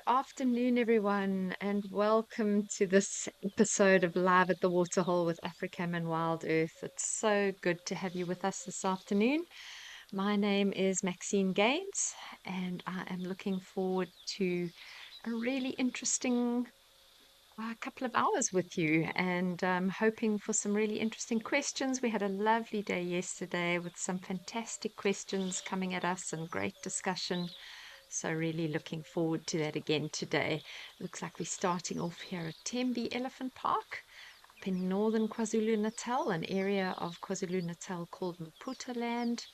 afternoon, everyone, and welcome to this episode of Live at the Waterhole with Africam and Wild Earth. It's so good to have you with us this afternoon. My name is Maxine Gaines, and I am looking forward to a really interesting couple of hours with you and hoping for some really interesting questions. We had a lovely day yesterday with some fantastic questions coming at us and great discussion. So really looking forward to that again today. Looks like we're starting off here at Tembe Elephant Park up in northern KwaZulu-Natal, an area of KwaZulu-Natal called Land.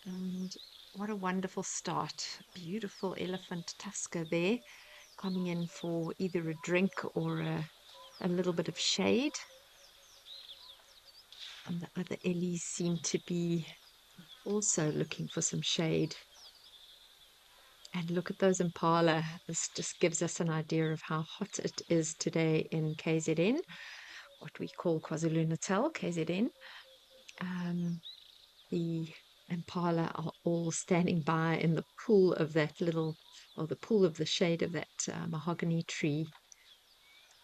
And what a wonderful start. Beautiful elephant tusker there, coming in for either a drink or a little bit of shade. And the other ellies seem to be also looking for some shade. And look at those impala. This just gives us an idea of how hot it is today in KZN, what we call KwaZulu-Natal, KZN. The impala are all standing by in the pool of that or the pool of the shade of that mahogany tree.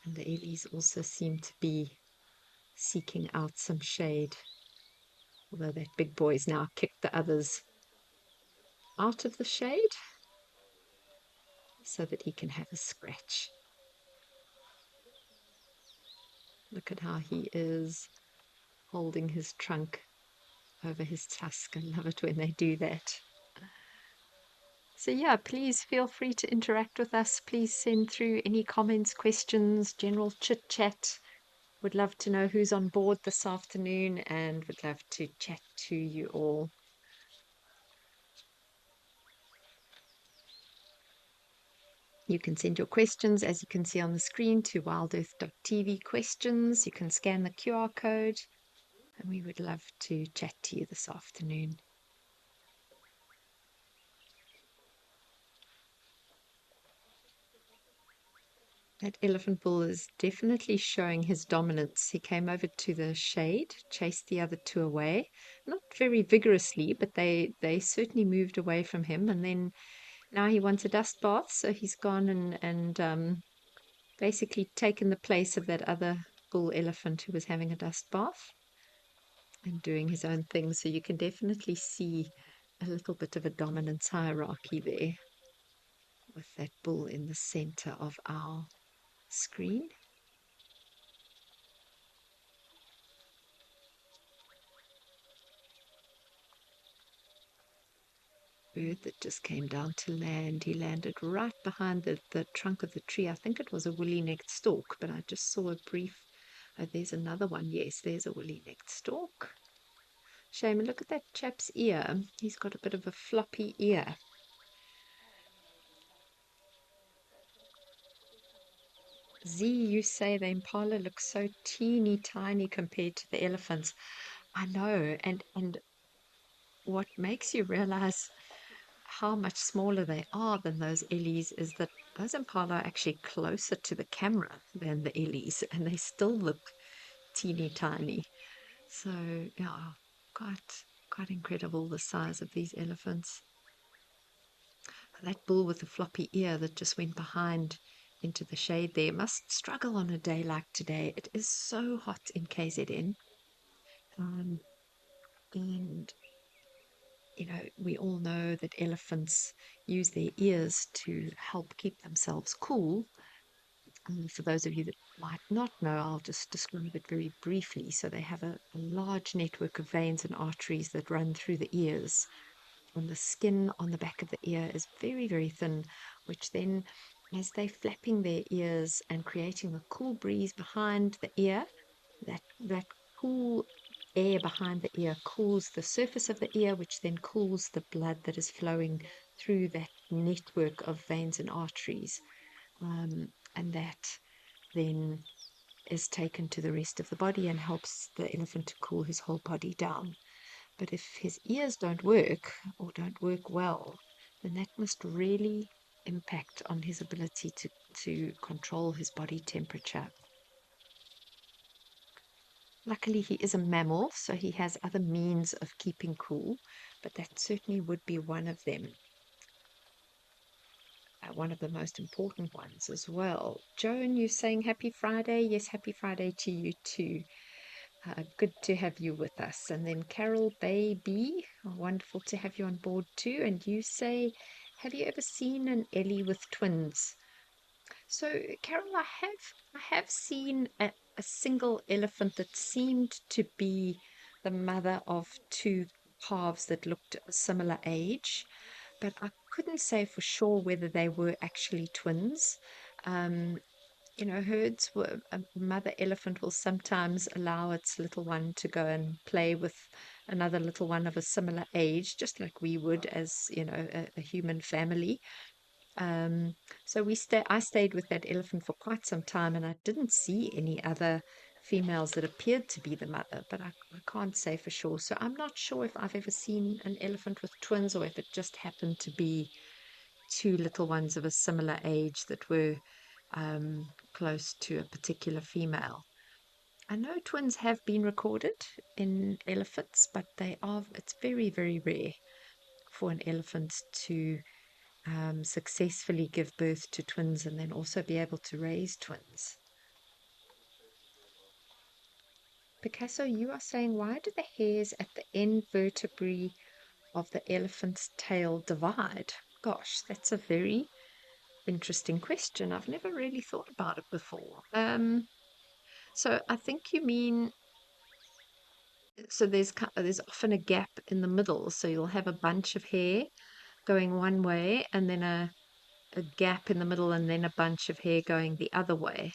And the ellies also seem to be seeking out some shade, although that big boy's now kicked the others out of the shade so that he can have a scratch. Look at how he is holding his trunk over his tusk. I love it when they do that. So yeah, please feel free to interact with us. Please send through any comments, questions, general chit chat. Would love to know who's on board this afternoon and would love to chat to you all. You can send your questions, as you can see on the screen, to wildearth.tv questions. You can scan the QR code, and we would love to chat to you this afternoon. That elephant bull is definitely showing his dominance. He came over to the shade, chased the other two away, not very vigorously, but they certainly moved away from him. And then now he wants a dust bath, so he's gone and basically taken the place of that other bull elephant who was having a dust bath and doing his own thing. So you can definitely see a little bit of a dominance hierarchy there with that bull in the center of our screen. Bird that just came down to land. He landed right behind the trunk of the tree. I think it was a woolly-necked stork, but I just saw a brief. Oh, there's another one. Yes, there's a woolly-necked stork. Shame. And look at that chap's ear. He's got a bit of a floppy ear. Z, you say the impala looks so teeny tiny compared to the elephants. I know, and what makes you realize how much smaller they are than those ellies is that those impala are actually closer to the camera than the ellies, and they still look teeny tiny. So yeah, quite incredible the size of these elephants. That bull with the floppy ear that just went behind into the shade there must struggle on a day like today. It is so hot in KZN. And we all know that elephants use their ears to help keep themselves cool. And for those of you that might not know, I'll just describe it very briefly. So they have a large network of veins and arteries that run through the ears. And the skin on the back of the ear is very, very thin, which then, as they're flapping their ears and creating a cool breeze behind the ear, that cool air behind the ear cools the surface of the ear, which then cools the blood that is flowing through that network of veins and arteries. And that then is taken to the rest of the body and helps the elephant to cool his whole body down. But if his ears don't work or don't work well, then that must really impact on his ability to control his body temperature. Luckily, he is a mammal, so he has other means of keeping cool, but that certainly would be one of them. one of the most important ones as well. Joan, you're saying happy Friday. Yes, happy Friday to you too. Good to have you with us. And then Carol Baby, wonderful to have you on board too. And you say, have you ever seen an Ellie with twins? So, Carol, I have seen a single elephant that seemed to be the mother of two calves that looked a similar age, but I couldn't say for sure whether they were actually twins. Um, herds were a mother elephant will sometimes allow its little one to go and play with another little one of a similar age, just like we would as, a human family. Um, so I stayed with that elephant for quite some time, and I didn't see any other females that appeared to be the mother, but I can't say for sure. So I'm not sure if I've ever seen an elephant with twins or if it just happened to be two little ones of a similar age that were close to a particular female. I know twins have been recorded in elephants, but it's very, very rare for an elephant to successfully give birth to twins and then also be able to raise twins. Picasso, you are saying, why do the hairs at the end vertebrae of the elephant's tail divide? Gosh, that's a very interesting question. I've never really thought about it before. So I think you mean, so there's often a gap in the middle, so you'll have a bunch of hair going one way and then a gap in the middle and then a bunch of hair going the other way.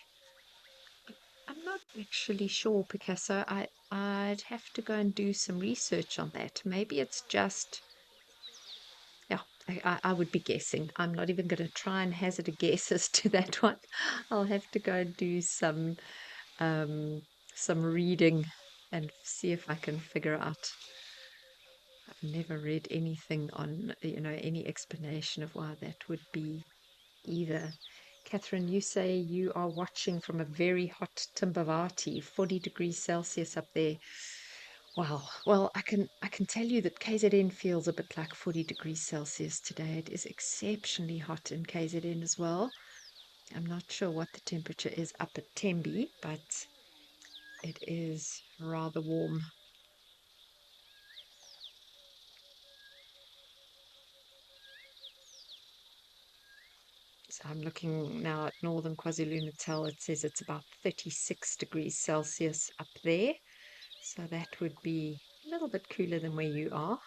I'm not actually sure, Picasso. I'd have to go and do some research on that. Maybe it's just, yeah, I would be guessing. I'm not even going to try and hazard a guess as to that one. I'll have to go and do um, some reading and see if I can figure out. I've never read anything on, any explanation of why that would be either. Catherine, you say you are watching from a very hot Timbavati, 40 degrees Celsius up there. Wow. Well, I can tell you that KZN feels a bit like 40 degrees Celsius today. It is exceptionally hot in KZN as well. I'm not sure what the temperature is up at Tembe, but it is rather warm. So I'm looking now at northern KwaZulu-Natal. It says it's about 36 degrees Celsius up there. So that would be a little bit cooler than where you are.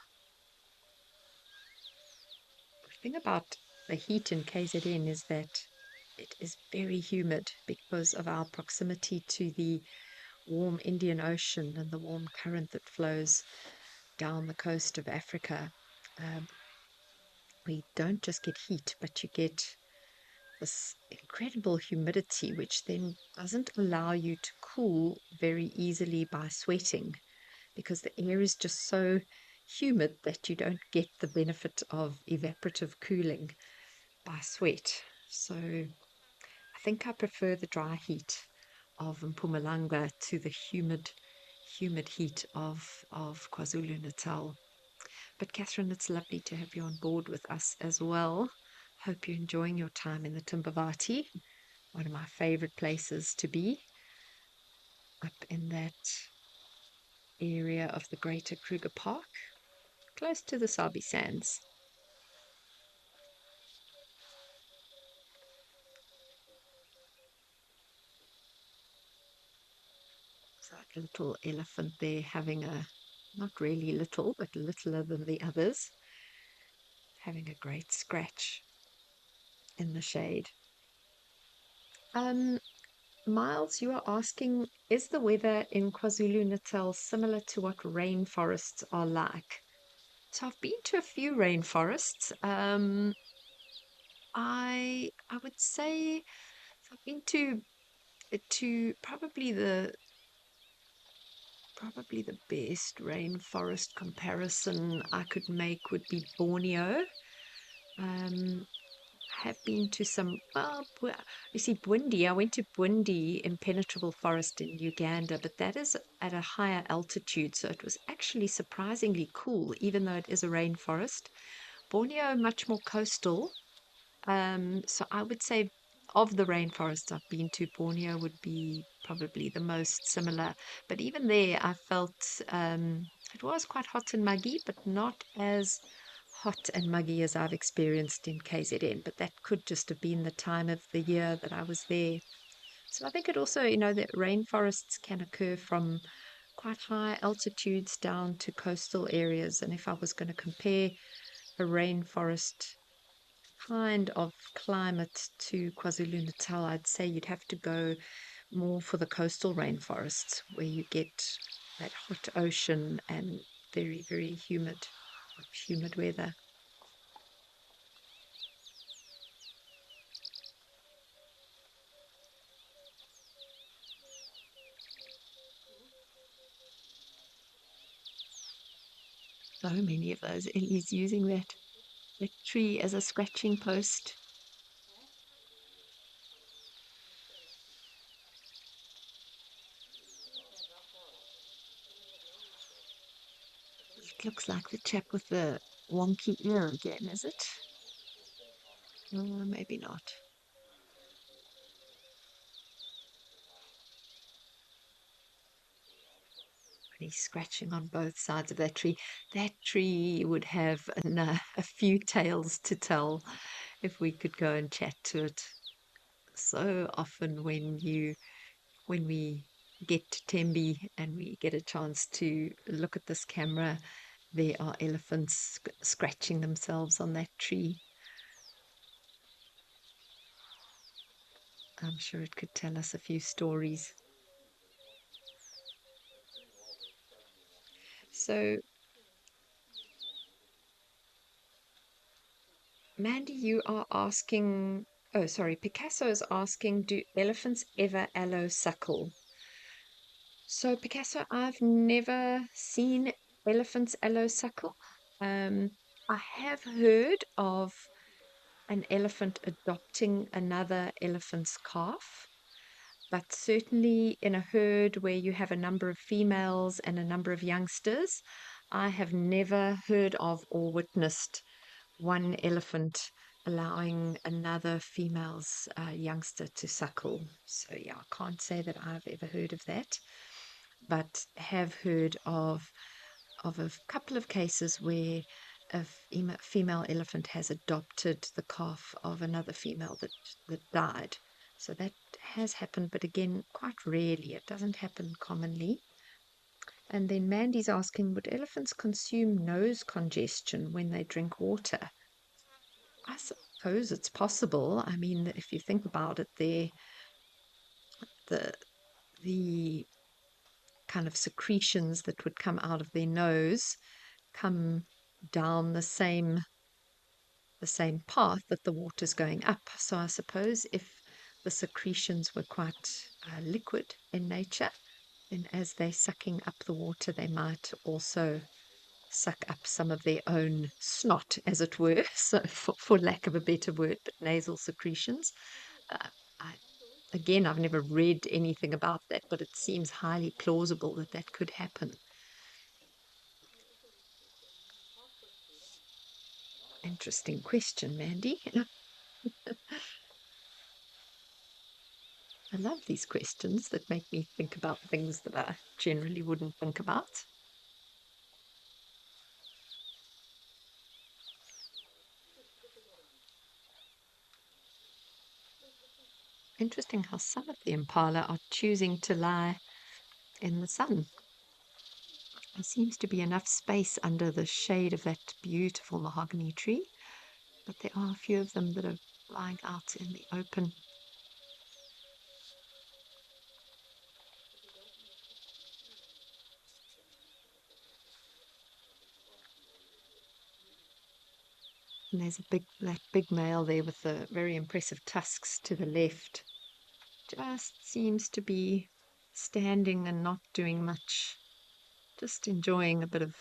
The thing about the heat in KZN is that it is very humid because of our proximity to the warm Indian Ocean and the warm current that flows down the coast of Africa. Um, we don't just get heat, but you get this incredible humidity, which then doesn't allow you to cool very easily by sweating because the air is just so humid that you don't get the benefit of evaporative cooling by sweat. So I think I prefer the dry heat of Mpumalanga to the humid heat of KwaZulu-Natal. But Catherine, it's lovely to have you on board with us as well. Hope you're enjoying your time in the Timbavati, one of my favorite places to be, up in that area of the Greater Kruger Park, close to the Sabi Sands. So that little elephant there having not really little, but littler than the others, having a great scratch in the shade. Um, Miles, you are asking, is the weather in KwaZulu-Natal similar to what rainforests are like? So I've been to a few rainforests. I would say I've been to probably the best rainforest comparison I could make would be Borneo. Um, I have been to some, well, you see, Bwindi. I went to Bwindi Impenetrable Forest in Uganda, but that is at a higher altitude, so it was actually surprisingly cool, even though it is a rainforest. Borneo, much more coastal. So I would say of the rainforests I've been to, Borneo would be probably the most similar. But even there, I felt it was quite hot and muggy, but not as hot and muggy as I've experienced in KZN. But that could just have been the time of the year that I was there. So I think it also, that rainforests can occur from quite high altitudes down to coastal areas. And if I was going to compare a rainforest kind of climate to KwaZulu-Natal, I'd say you'd have to go more for the coastal rainforests where you get that hot ocean and very, very humid weather. So many of those Ellie's using that tree as a scratching post. It looks like the chap with the wonky ear again, is it? Maybe not. And he's scratching on both sides of that tree. That tree would have a few tales to tell if we could go and chat to it. So often when we get to Tembe and we get a chance to look at this camera, there are elephants scratching themselves on that tree. I'm sure it could tell us a few stories. So, Mandy, you are asking, oh, sorry, Picasso is asking, do elephants ever allo suckle? So, Picasso, I've never seen elephants allo suckle. I have heard of an elephant adopting another elephant's calf, but certainly in a herd where you have a number of females and a number of youngsters, I have never heard of or witnessed one elephant allowing another female's youngster to suckle. So, yeah, I can't say that I've ever heard of that, but have heard of a couple of cases where a female elephant has adopted the calf of another female that died. So that has happened, but again, quite rarely. It doesn't happen commonly. And then Mandy's asking, would elephants consume nose congestion when they drink water? I suppose it's possible. I mean, if you think about it, the the kind of secretions that would come out of their nose come down the same path that the water's going up. So I suppose if the secretions were quite liquid in nature, then as they're sucking up the water, they might also suck up some of their own snot, as it were. So, for lack of a better word, but nasal secretions. Uh, I, Again, I've never read anything about that, but it seems highly plausible that that could happen. Interesting question, Mandy. I love these questions that make me think about things that I generally wouldn't think about. Interesting how some of the impala are choosing to lie in the sun. There seems to be enough space under the shade of that beautiful mahogany tree, but there are a few of them that are lying out in the open. And there's that big male there with the very impressive tusks to the left. Just seems to be standing and not doing much, just enjoying a bit of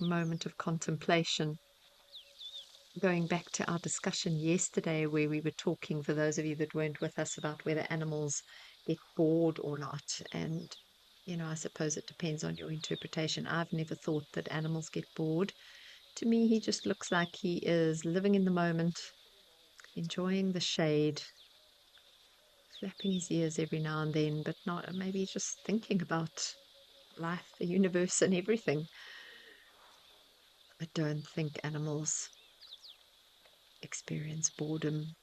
moment of contemplation. Going back to our discussion yesterday, where we were talking, for those of you that weren't with us, about whether animals get bored or not. And, I suppose it depends on your interpretation. I've never thought that animals get bored. To me, he just looks like he is living in the moment, enjoying the shade, flapping his ears every now and then, but not maybe just thinking about life, the universe, and everything. I don't think animals experience boredom.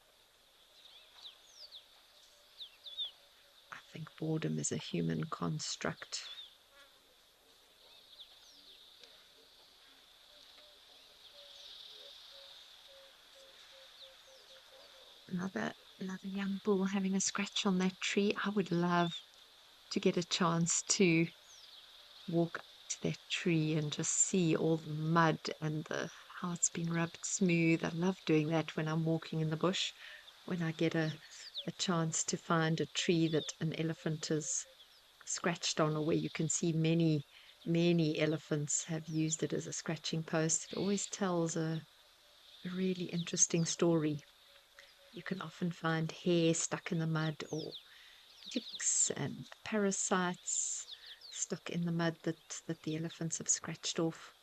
I think boredom is a human construct. Another young bull having a scratch on that tree. I would love to get a chance to walk up to that tree and just see all the mud and the how it's been rubbed smooth. I love doing that when I'm walking in the bush. When I get a chance to find a tree that an elephant has scratched on, or where you can see many elephants have used it as a scratching post, it always tells a really interesting story. You can often find hair stuck in the mud, or ticks and parasites stuck in the mud that the elephants have scratched off.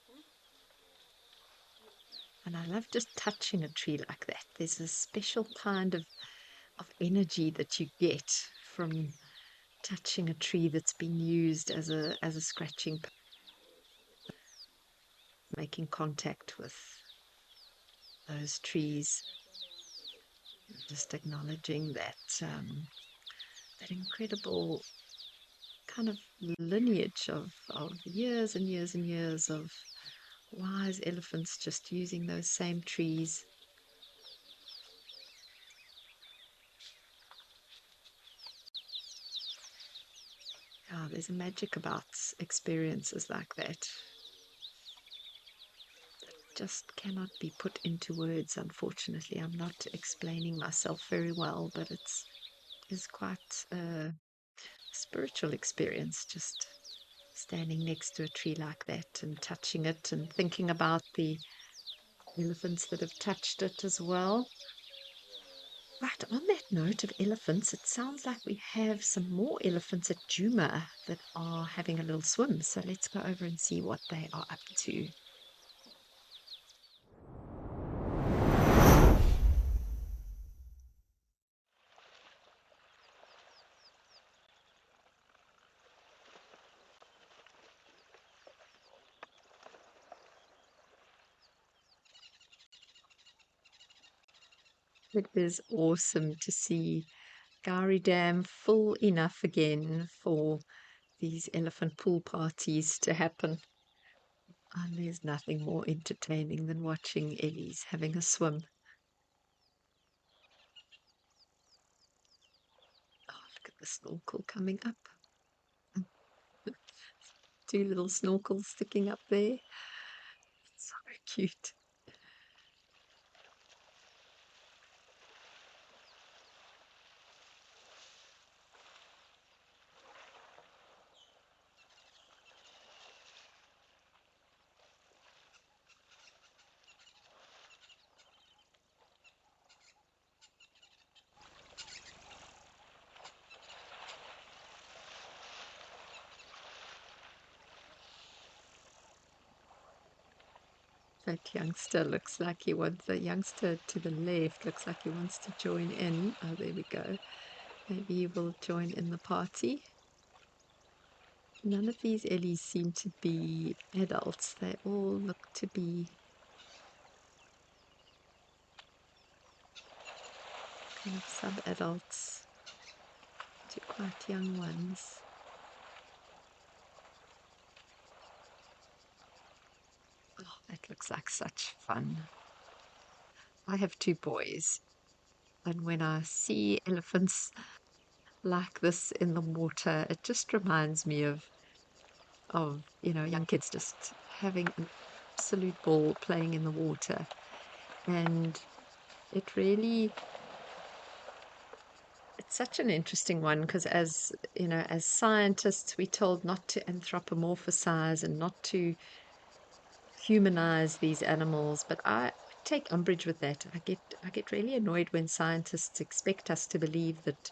And I love just touching a tree like that. There's a special kind of energy that you get from touching a tree that's been used as a scratching, making contact with those trees, just acknowledging that incredible kind of lineage of years and years and years of wise elephants just using those same trees. Oh, there's a magic about experiences like that. Just cannot be put into words, unfortunately. I'm not explaining myself very well, but it is quite a spiritual experience, just standing next to a tree like that and touching it and thinking about the elephants that have touched it as well. Right, on that note of elephants, it sounds like we have some more elephants at Juma that are having a little swim. So let's go over and see what they are up to. It is awesome to see Gowrie Dam full enough again for these elephant pool parties to happen. And there's nothing more entertaining than watching Ellies having a swim. Oh, look at the snorkel coming up. Two little snorkels sticking up there. So cute. That youngster looks like he wants, the youngster to the left looks like he wants to join in. Oh, there we go. Maybe he will join in the party. None of these Ellies seem to be adults. They all look to be kind of sub-adults to quite young ones. Oh, that looks like such fun. I have two boys, and when I see elephants like this in the water, it just reminds me of young kids just having an absolute ball playing in the water. And it really, it's such an interesting one because, as as scientists, we're told not to anthropomorphize and not to humanize these animals, but I take umbrage with that. I get really annoyed when scientists expect us to believe that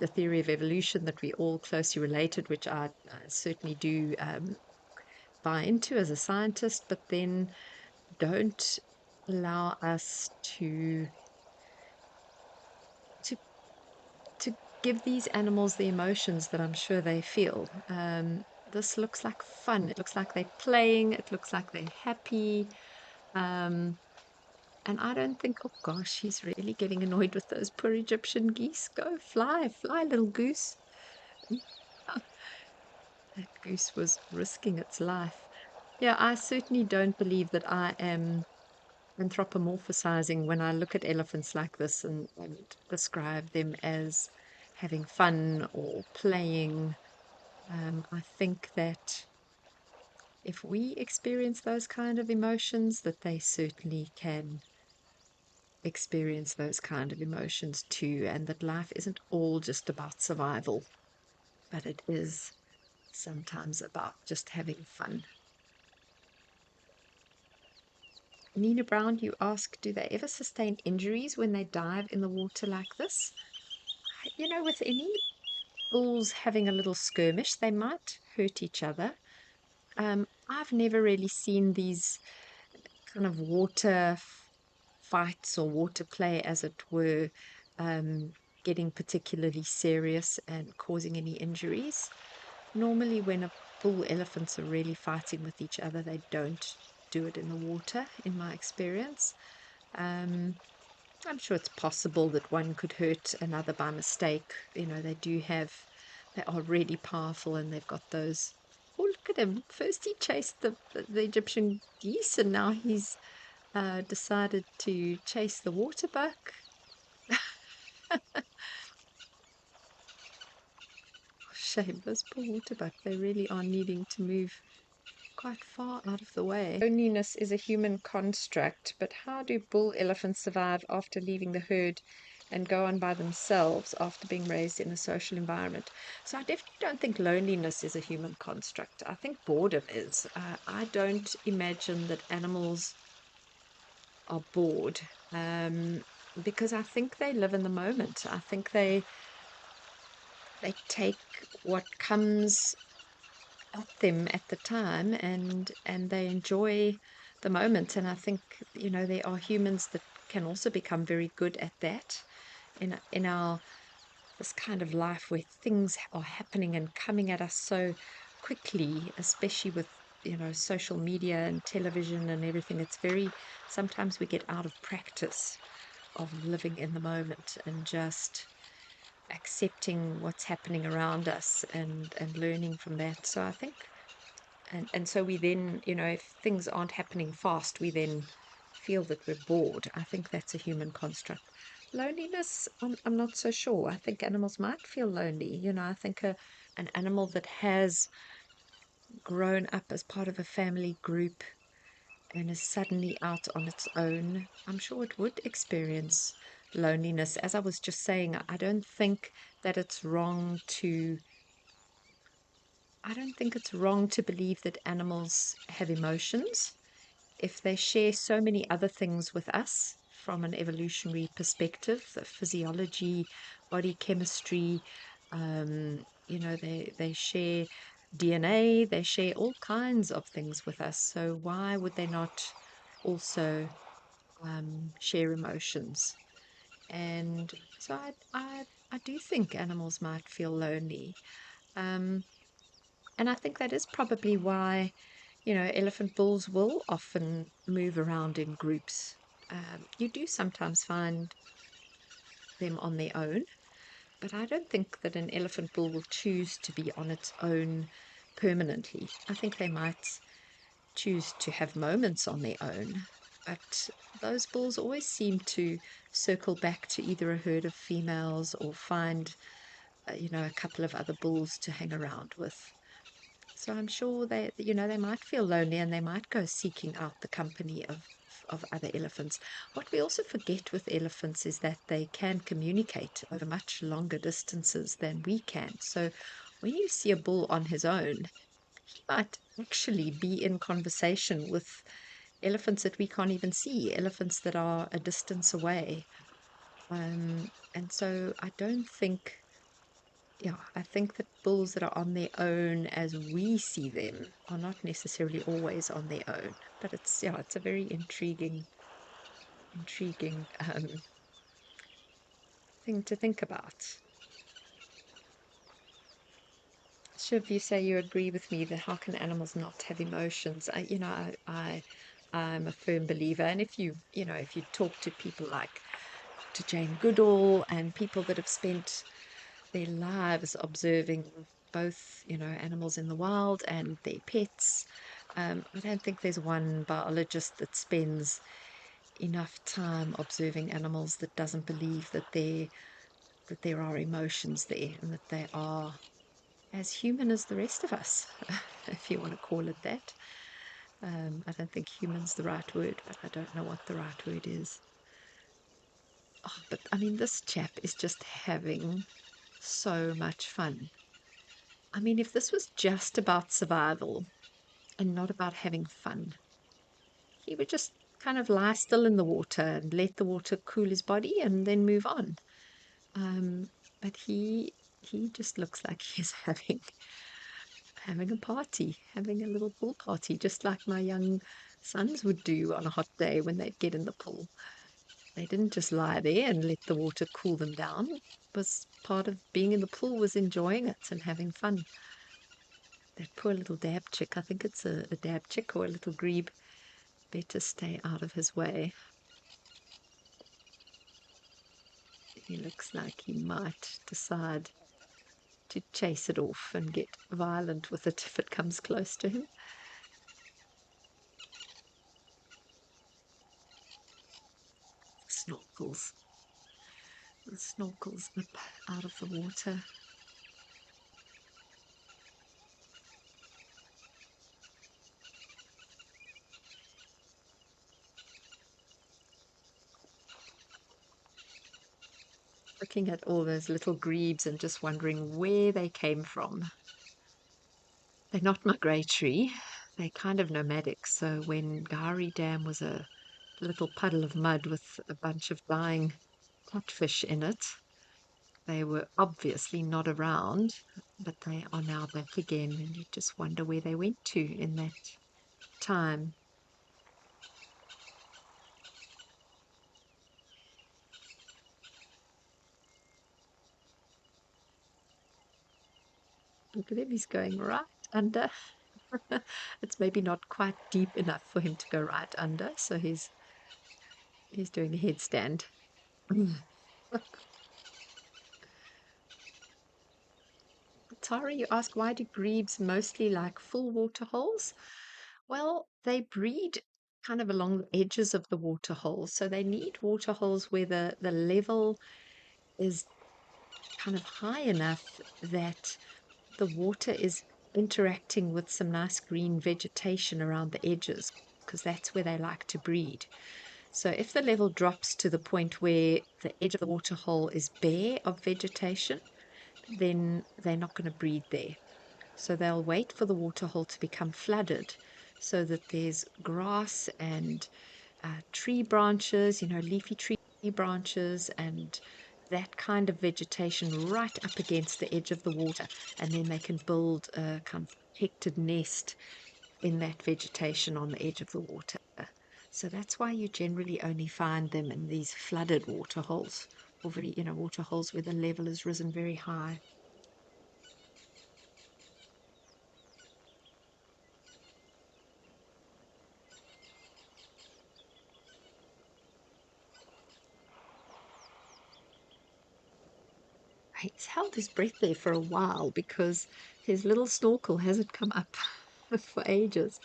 the theory of evolution, that we're all closely related, which I certainly do buy into as a scientist, but then don't allow us to give these animals the emotions that I'm sure they feel. This looks like fun. It looks like they're playing. It looks like they're happy. Um, and I don't think, oh gosh, he's really getting annoyed with those poor Egyptian geese. Go fly, fly, little goose. That goose was risking its life. Yeah, I certainly don't believe that I am anthropomorphizing when I look at elephants like this and describe them as having fun or playing. I think that if we experience those kind of emotions, that they certainly can experience those kind of emotions too, and that life isn't all just about survival, but it is sometimes about just having fun. Nina Brown, you ask, do they ever sustain injuries when they dive in the water like this? With any bulls having a little skirmish, they might hurt each other. I've never really seen these kind of fights or water play, as it were, um, getting particularly serious and causing any injuries. Normally, when a bull elephants are really fighting with each other, they don't do it in the water, in my experience. Um, I'm sure it's possible that one could hurt another by mistake. They are really powerful and they've got those. Oh, look at him. First he chased the Egyptian geese and now he's decided to chase the water buck. Shame, those poor water buck. They really are needing to move quite far out of the way. Loneliness is a human construct, but how do bull elephants survive after leaving the herd and go on by themselves after being raised in a social environment? So I definitely don't think loneliness is a human construct. I think boredom is. I don't imagine that animals are bored, because I think they live in the moment. I think they take what comes at them at the time and they enjoy the moment, and I think there are humans that can also become very good at that in our this kind of life where things are happening and coming at us so quickly, especially with social media and television and everything. It's very Sometimes we get out of practice of living in the moment and just accepting what's happening around us and learning from that. So I think and so we then, if things aren't happening fast, we then feel that we're bored. I think that's a human construct. Loneliness, I'm not so sure. I think animals might feel lonely. I think an animal that has grown up as part of a family group and is suddenly out on its own, I'm sure it would experience loneliness. As I was just saying, I don't think it's wrong to believe that animals have emotions if they share so many other things with us from an evolutionary perspective, the physiology, body chemistry. They share DNA, they share all kinds of things with us. So why would they not also share emotions? And so I do think animals might feel lonely. Um, and I think that is probably why, elephant bulls will often move around in groups. You do sometimes find them on their own, but I don't think that an elephant bull will choose to be on its own permanently. I think they might choose to have moments on their own, but those bulls always seem to circle back to either a herd of females or find, a couple of other bulls to hang around with. So I'm sure they might feel lonely and they might go seeking out the company of other elephants. What we also forget with elephants is that they can communicate over much longer distances than we can. So when you see a bull on his own, he might actually be in conversation with elephants that we can't even see, elephants that are a distance away. And so I don't think Yeah, I think that bulls that are on their own as we see them are not necessarily always on their own. But it's a very intriguing thing to think about. much of you say you agree with me that how can animals not have emotions? I'm a firm believer. And if you talk to people like Dr. Jane Goodall and people that have spent their lives observing both, animals in the wild and their pets, I don't think there's one biologist that spends enough time observing animals that doesn't believe that there are emotions there and that they are as human as the rest of us, if you want to call it that. I don't think human's the right word, but I don't know what the right word is. Oh, but I mean, this chap is just having so much fun. I mean, if this was just about survival and not about having fun, he would just kind of lie still in the water and let the water cool his body and then move on. But he just looks like he's having a party, having a little pool party, just like my young sons would do on a hot day when they'd get in the pool. They didn't just lie there and let the water cool them down. It was part of being in the pool was enjoying it and having fun. That poor little dab chick, I think it's a dab chick or a little grebe. Better stay out of his way. He looks like he might decide to chase it off and get violent with it if it comes close to him. Snorkels. The snorkels up out of the water. Looking at all those little grebes and just wondering where they came from. They're not migratory, they're kind of nomadic. So when Gowrie Dam was a little puddle of mud with a bunch of dying catfish in it, they were obviously not around, but they are now back again, and you just wonder where they went to in that time. Look at him, he's going right under. It's maybe not quite deep enough for him to go right under, so he's doing a headstand. Tara, you ask, why do grebes mostly like full water holes? Well, they breed kind of along the edges of the water holes. So they need water holes where the level is kind of high enough that the water is interacting with some nice green vegetation around the edges, because that's where they like to breed. So if the level drops to the point where the edge of the water hole is bare of vegetation, then they're not going to breed there. So they'll wait for the waterhole to become flooded so that there's grass and tree branches, leafy tree branches and that kind of vegetation right up against the edge of the water. And then they can build a kind of protected nest in that vegetation on the edge of the water. So that's why you generally only find them in these flooded waterholes or waterholes where the level has risen very high. He's held his breath there for a while because his little snorkel hasn't come up for ages.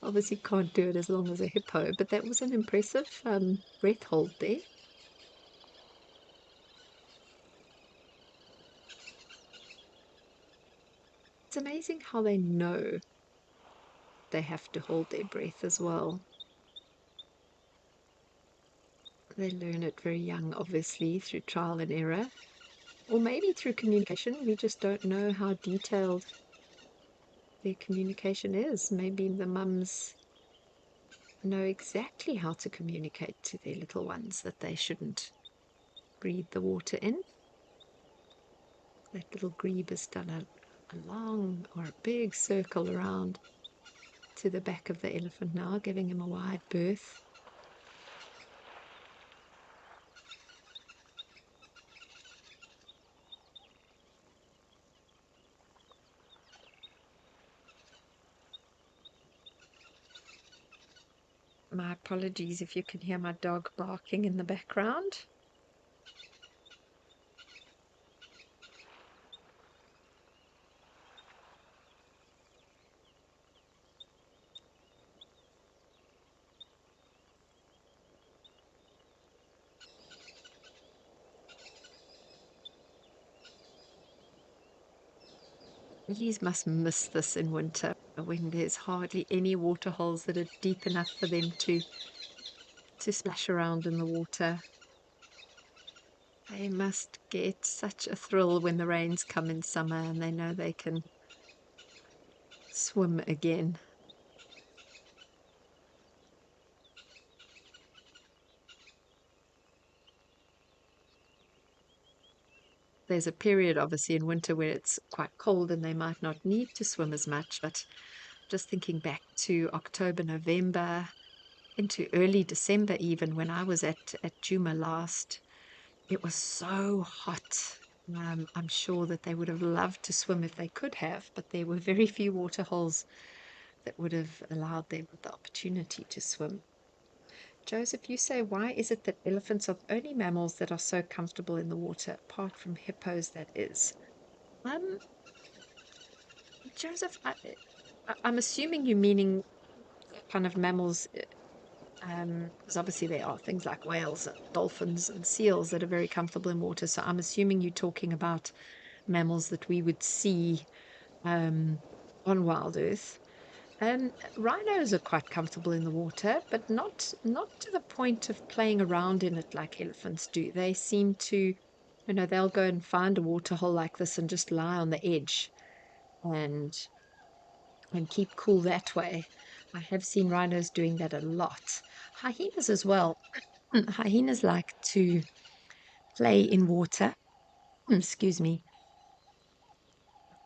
Obviously, can't do it as long as a hippo, but that was an impressive breath hold there. It's amazing how they know they have to hold their breath as well. They learn it very young, obviously, through trial and error, or maybe through communication. We just don't know how detailed their communication is. Maybe the mums know exactly how to communicate to their little ones that they shouldn't breathe the water in. That little grebe has done a long or a big circle around to the back of the elephant now, giving him a wide berth. My apologies if you can hear my dog barking in the background. Lilies must miss this in winter when there's hardly any water holes that are deep enough for them to splash around in the water. They must get such a thrill when the rains come in summer and they know they can swim again. There's a period, obviously, in winter where it's quite cold and they might not need to swim as much, but just thinking back to October, November, into early December, even when I was at Juma last, it was so hot. I'm sure that they would have loved to swim if they could have, but there were very few water holes that would have allowed them the opportunity to swim. Joseph, you say, why is it that elephants are the only mammals that are so comfortable in the water, apart from hippos, that is? Um, Joseph, I'm assuming you're meaning kind of mammals, because obviously there are things like whales, and dolphins, and seals that are very comfortable in water. So I'm assuming you're talking about mammals that we would see on wild earth. Rhinos are quite comfortable in the water, but not to the point of playing around in it like elephants do. They seem to, they'll go and find a water hole like this and just lie on the edge and keep cool that way. I have seen rhinos doing that a lot. Hyenas as well. Hyenas like to play in water. Excuse me.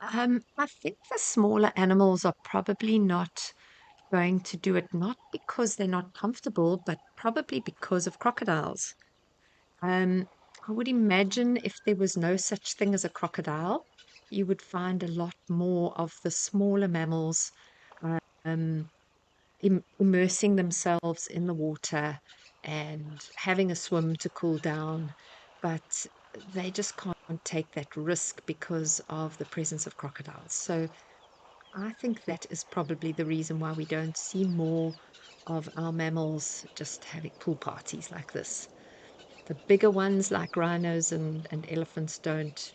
I think the smaller animals are probably not going to do it, not because they're not comfortable, but probably because of crocodiles. Um, I would imagine if there was no such thing as a crocodile, you would find a lot more of the smaller mammals um, immersing themselves in the water and having a swim to cool down, but they just can't take that risk because of the presence of crocodiles. So I think that is probably the reason why we don't see more of our mammals just having pool parties like this. The bigger ones like rhinos and elephants don't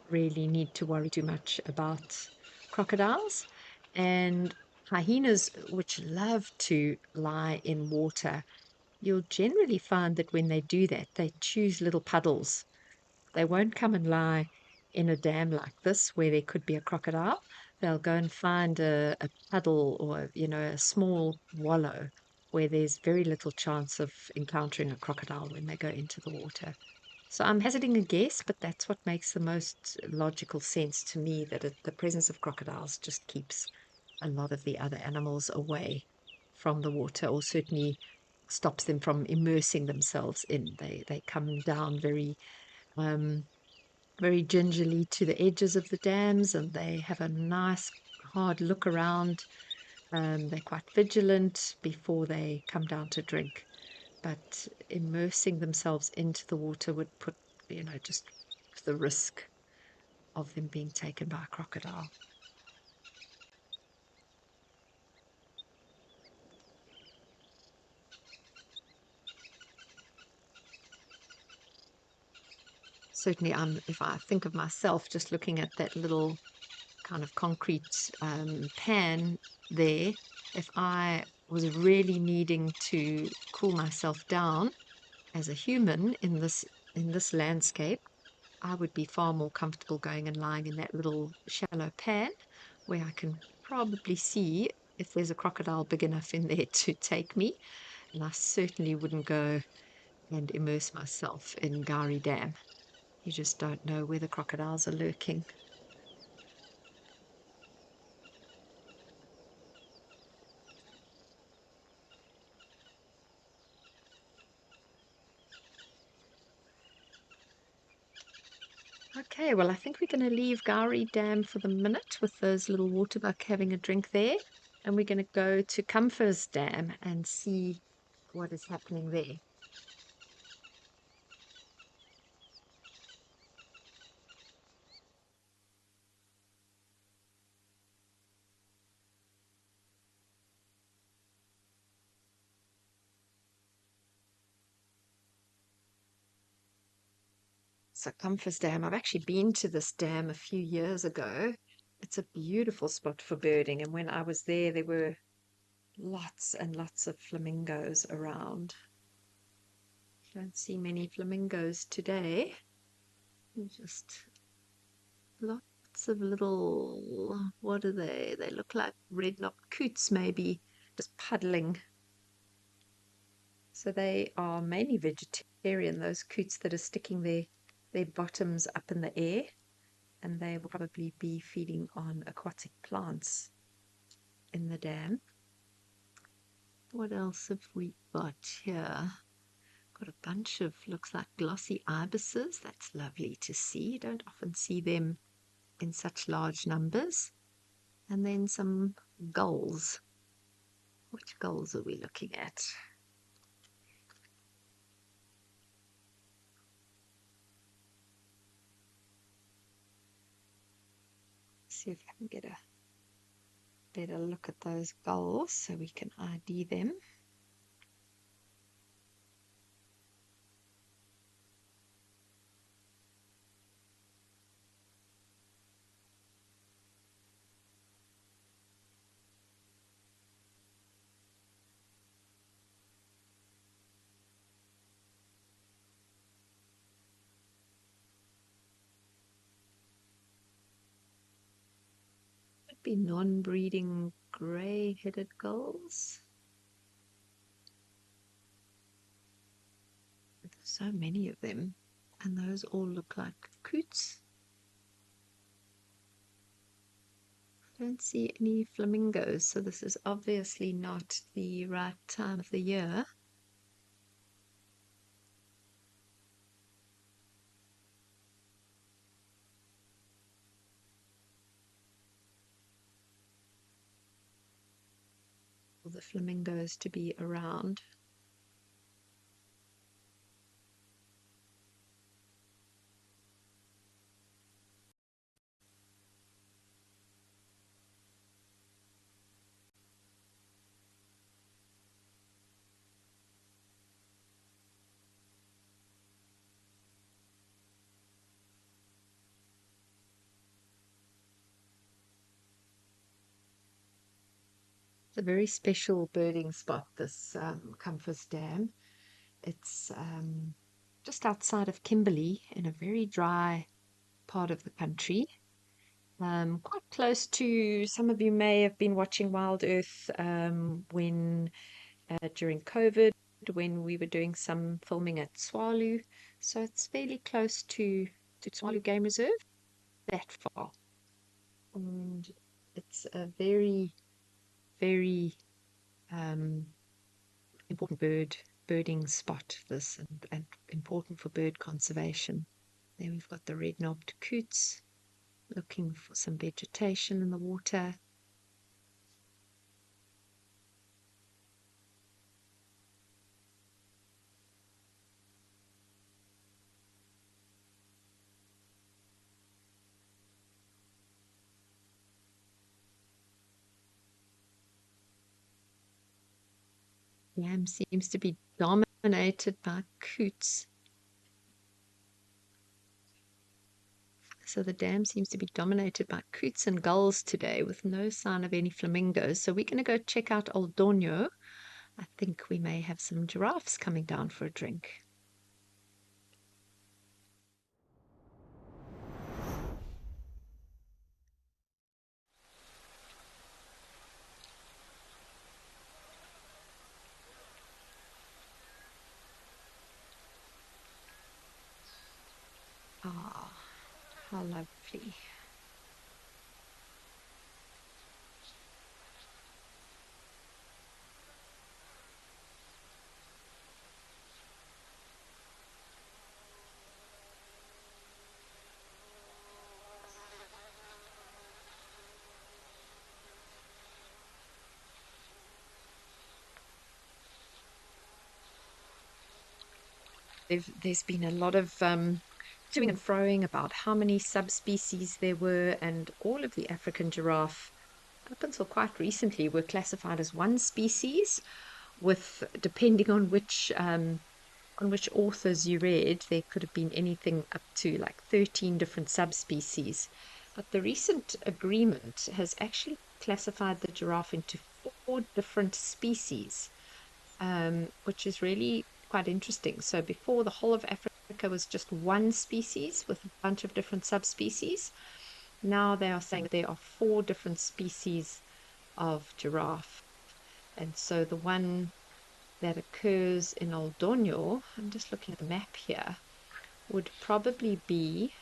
really need to worry too much about crocodiles. And hyenas, which love to lie in water, you'll generally find that when they do that, they choose little puddles. They won't come and lie in a dam like this where there could be a crocodile. They'll go and find a puddle or, a small wallow where there's very little chance of encountering a crocodile when they go into the water. So I'm hazarding a guess, but that's what makes the most logical sense to me, that the presence of crocodiles just keeps a lot of the other animals away from the water, or certainly stops them from immersing themselves in. They come down um, very gingerly to the edges of the dams and they have a nice hard look around. They're quite vigilant before they come down to drink, but immersing themselves into the water would put, just the risk of them being taken by a crocodile. Certainly, if I think of myself just looking at that little kind of concrete pan there, if I was really needing to cool myself down as a human in this landscape, I would be far more comfortable going and lying in that little shallow pan where I can probably see if there's a crocodile big enough in there to take me. And I certainly wouldn't go and immerse myself in Gari Dam. You just don't know where the crocodiles are lurking. Okay, well, I think we're going to leave Gowrie Dam for the minute with those little waterbuck having a drink there. And we're going to go to Comfers Dam and see what is happening there. So Comfort Dam, I've actually been to this dam a few years ago. It's a beautiful spot for birding, and when I was there, there were lots and lots of flamingos around. Don't see many flamingos today. Just lots of little, what are they? They look like red-knobbed coots, maybe, just puddling. So they are mainly vegetarian, those coots that are sticking their bottoms up in the air, and they will probably be feeding on aquatic plants in the dam. What else have we got here? Got a bunch of, looks like glossy ibises. That's lovely to see. You don't often see them in such large numbers. And then some gulls. Which gulls are we looking at? See if I can get a better look at those gulls so we can ID them. Could be non-breeding grey-headed gulls. There's so many of them, and those all look like coots. Don't see any flamingos, so this is obviously not the right time of the year. For the flamingos to be around. It's a very special birding spot, this Comfort Dam. It's just outside of Kimberley in a very dry part of the country. Quite close to, some of you may have been watching Wild Earth when during COVID, when we were doing some filming at Swalu. So it's fairly close to Swalu Game Reserve, that far. And it's a very, very important birding spot, this, and important for bird conservation. Then we've got the red-knobbed coots looking for some vegetation in the water. Dam seems to be dominated by coots. So the dam seems to be dominated by coots and gulls today, with no sign of any flamingos. So we're going to go check out Old Donyo. I think we may have some giraffes coming down for a drink. Ah, how lovely. there's been a lot of toing and froing about how many subspecies there were, and all of the African giraffe, up until quite recently, were classified as one species, with depending on which authors you read, there could have been anything up to like 13 different subspecies. But the recent agreement has actually classified the giraffe into four different species, which is really quite interesting. So before, the whole of Africa was just one species with a bunch of different subspecies. Now they are saying that there are four different species of giraffe. And so the one that occurs in Old Donyo, I'm just looking at the map here, would probably be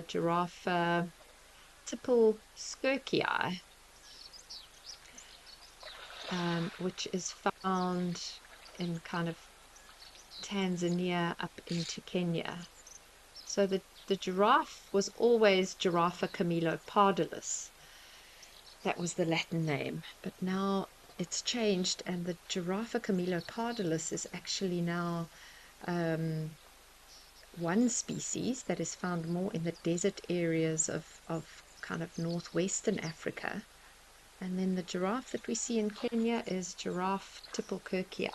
giraffe tipple skirkii, which is found in kind of Tanzania up into Kenya. So the giraffe was always Giraffa camelopardalis. That was the Latin name, but now it's changed, and the Giraffa camelopardalis is actually now one species that is found more in the desert areas of kind of northwestern Africa. And then the giraffe that we see in Kenya is giraffe tipple-kirkii.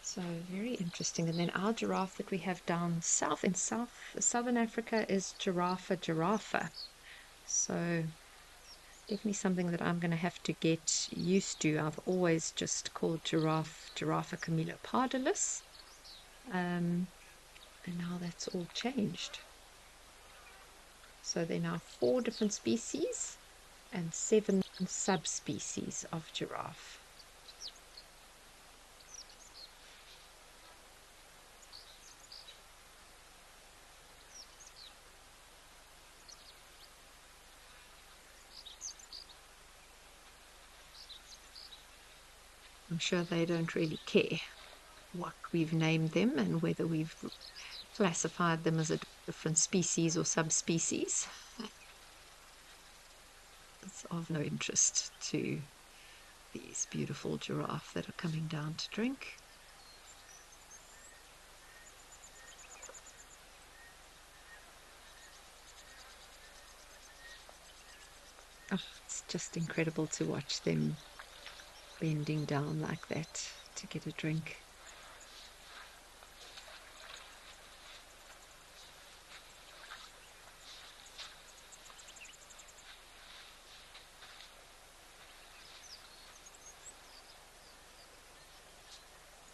So very interesting. And then our giraffe that we have down south in southern Africa is giraffa. So definitely something that I'm going to have to get used to. I've always just called Giraffa camelopardalis. And now that's all changed. So there are now four different species and seven subspecies of giraffe. I'm sure they don't really care what we've named them and whether we've classified them as a different species or subspecies. It's of no interest to these beautiful giraffe that are coming down to drink. Oh, it's just incredible to watch them bending down like that to get a drink.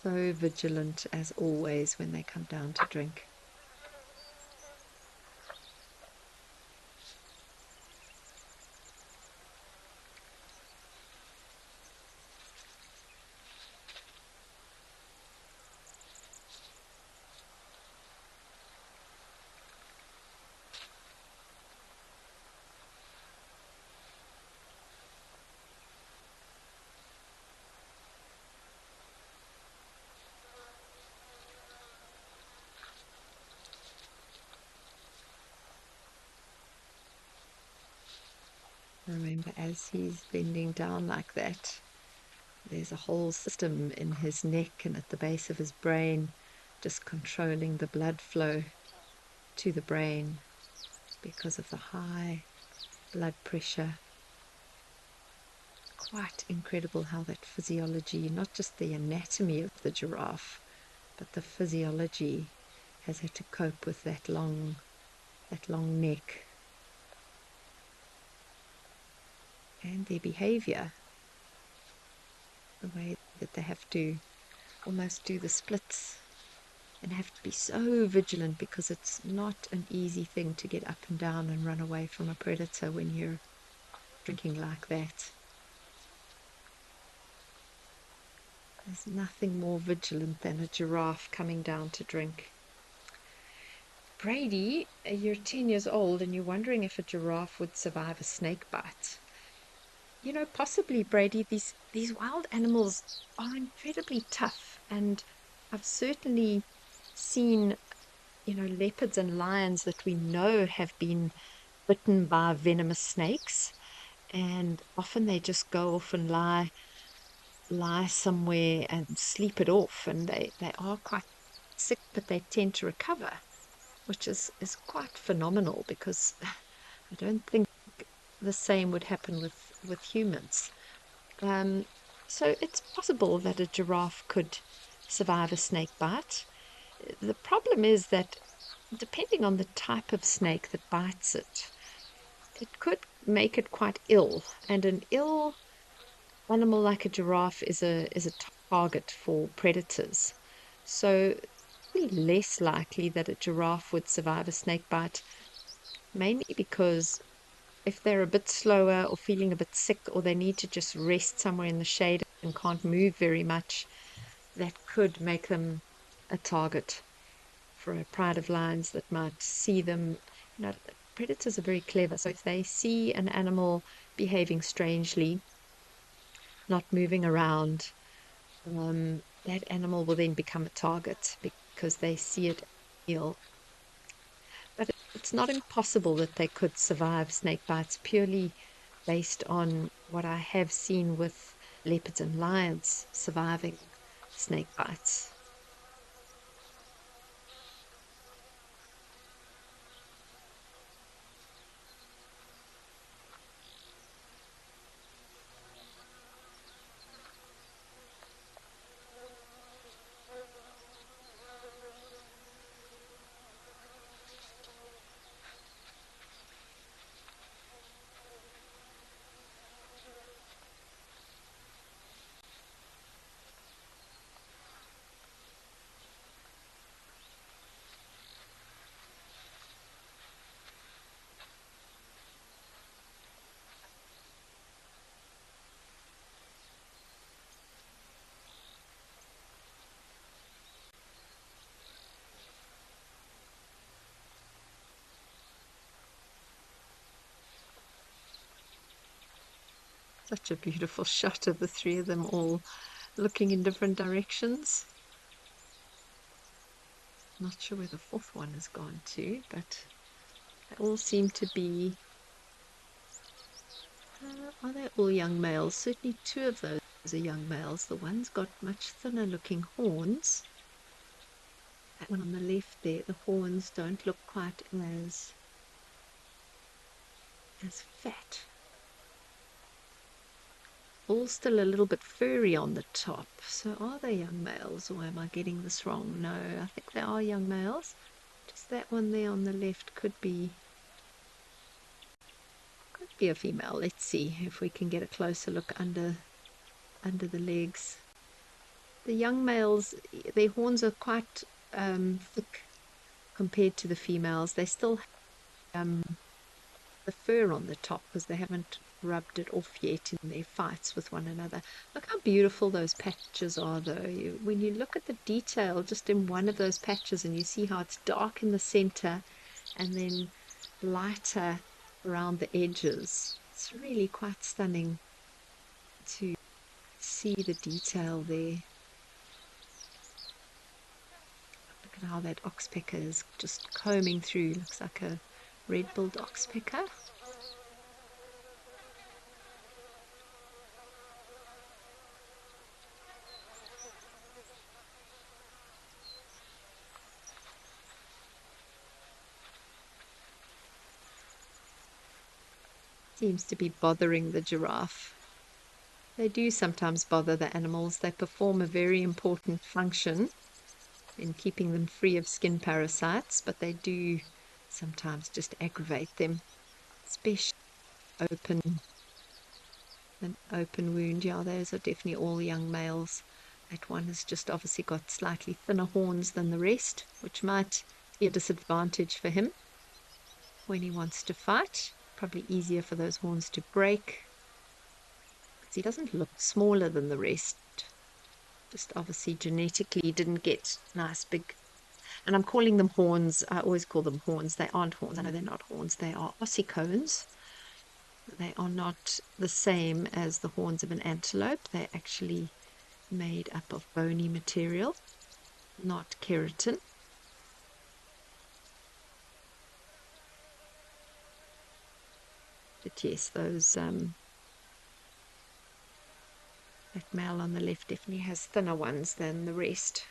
So vigilant as always when they come down to drink. Remember, as he's bending down like that, there's a whole system in his neck and at the base of his brain just controlling the blood flow to the brain because of the high blood pressure. Quite incredible how that physiology, not just the anatomy of the giraffe, but the physiology has had to cope with that long neck. And their behavior, the way that they have to almost do the splits and have to be so vigilant, because it's not an easy thing to get up and down and run away from a predator when you're drinking like that. There's nothing more vigilant than a giraffe coming down to drink. Brady, you're 10 years old and you're wondering if a giraffe would survive a snake bite. You know, possibly, Brady, these wild animals are incredibly tough, and I've certainly seen, leopards and lions that we know have been bitten by venomous snakes, and often they just go off and lie lie somewhere and sleep it off, and they are quite sick, but they tend to recover, which is quite phenomenal because I don't think the same would happen with humans. Um, so it's possible that a giraffe could survive a snake bite. The problem is that depending on the type of snake that bites it, it could make it quite ill. And an ill animal like a giraffe is a target for predators. So it's less likely that a giraffe would survive a snake bite, mainly because if they're a bit slower or feeling a bit sick or they need to just rest somewhere in the shade and can't move very much, that could make them a target for a pride of lions that might see them. You know, predators are very clever. So if they see an animal behaving strangely, not moving around, that animal will then become a target because they see it ill. But it's not impossible that they could survive snake bites purely based on what I have seen with leopards and lions surviving snake bites. Such a beautiful shot of the three of them all looking in different directions. Not sure where the fourth one has gone to, but they all seem to be. Are they all young males? Certainly two of those are young males. The one's got much thinner looking horns. That one on the left there, the horns don't look quite as fat. All still a little bit furry on the top. So are they young males or am I getting this wrong? No, I think they are young males. Just that one there on the left could be a female. Let's see if we can get a closer look under the legs. The young males, their horns are quite thick compared to the females. They still have the fur on the top because they haven't rubbed it off yet in their fights with one another. Look how beautiful those patches are, though. When you look at the detail just in one of those patches and you see how it's dark in the center and then lighter around the edges, it's really quite stunning to see the detail there. Look at how that oxpecker is just combing through. Looks like a red-billed oxpecker. Seems to be bothering the giraffe. They do sometimes bother the animals. They perform a very important function in keeping them free of skin parasites, but they do sometimes just aggravate them, especially open an open wound. Yeah, those are definitely all young males. That one has just obviously got slightly thinner horns than the rest, which might be a disadvantage for him when he wants to fight. Probably easier for those horns to break because he doesn't look smaller than the rest. Just obviously genetically didn't get nice big. And I'm calling them horns. I always call them horns. They aren't horns. I know they're not horns. They are ossicones. They are not the same as the horns of an antelope. They're actually made up of bony material, not keratin. But yes, those That male on the left definitely has thinner ones than the rest.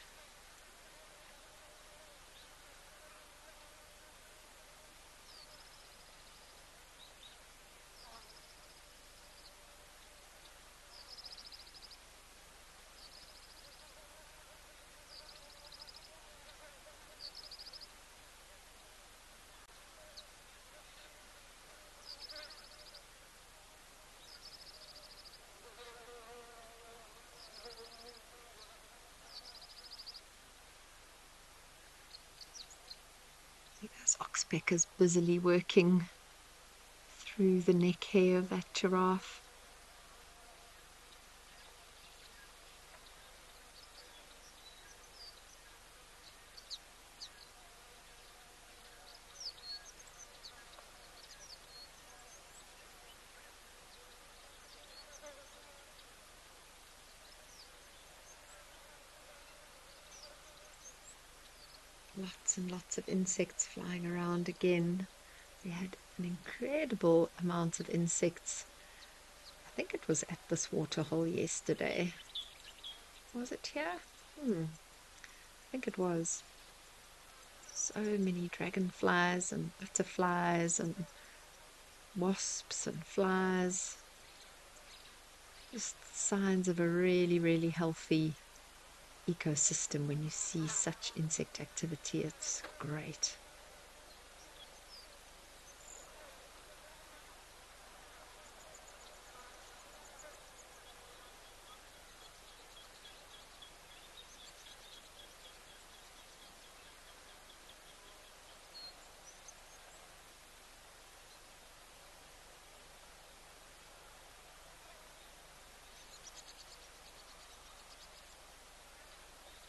Those oxpeckers busily working through the neck hair of that giraffe. Lots and lots of insects flying around again. We had an incredible amount of insects. I think it was at this waterhole yesterday. Was it here? I think it was. So many dragonflies and butterflies and wasps and flies. Just signs of a really, really healthy ecosystem when you see such insect activity. It's great.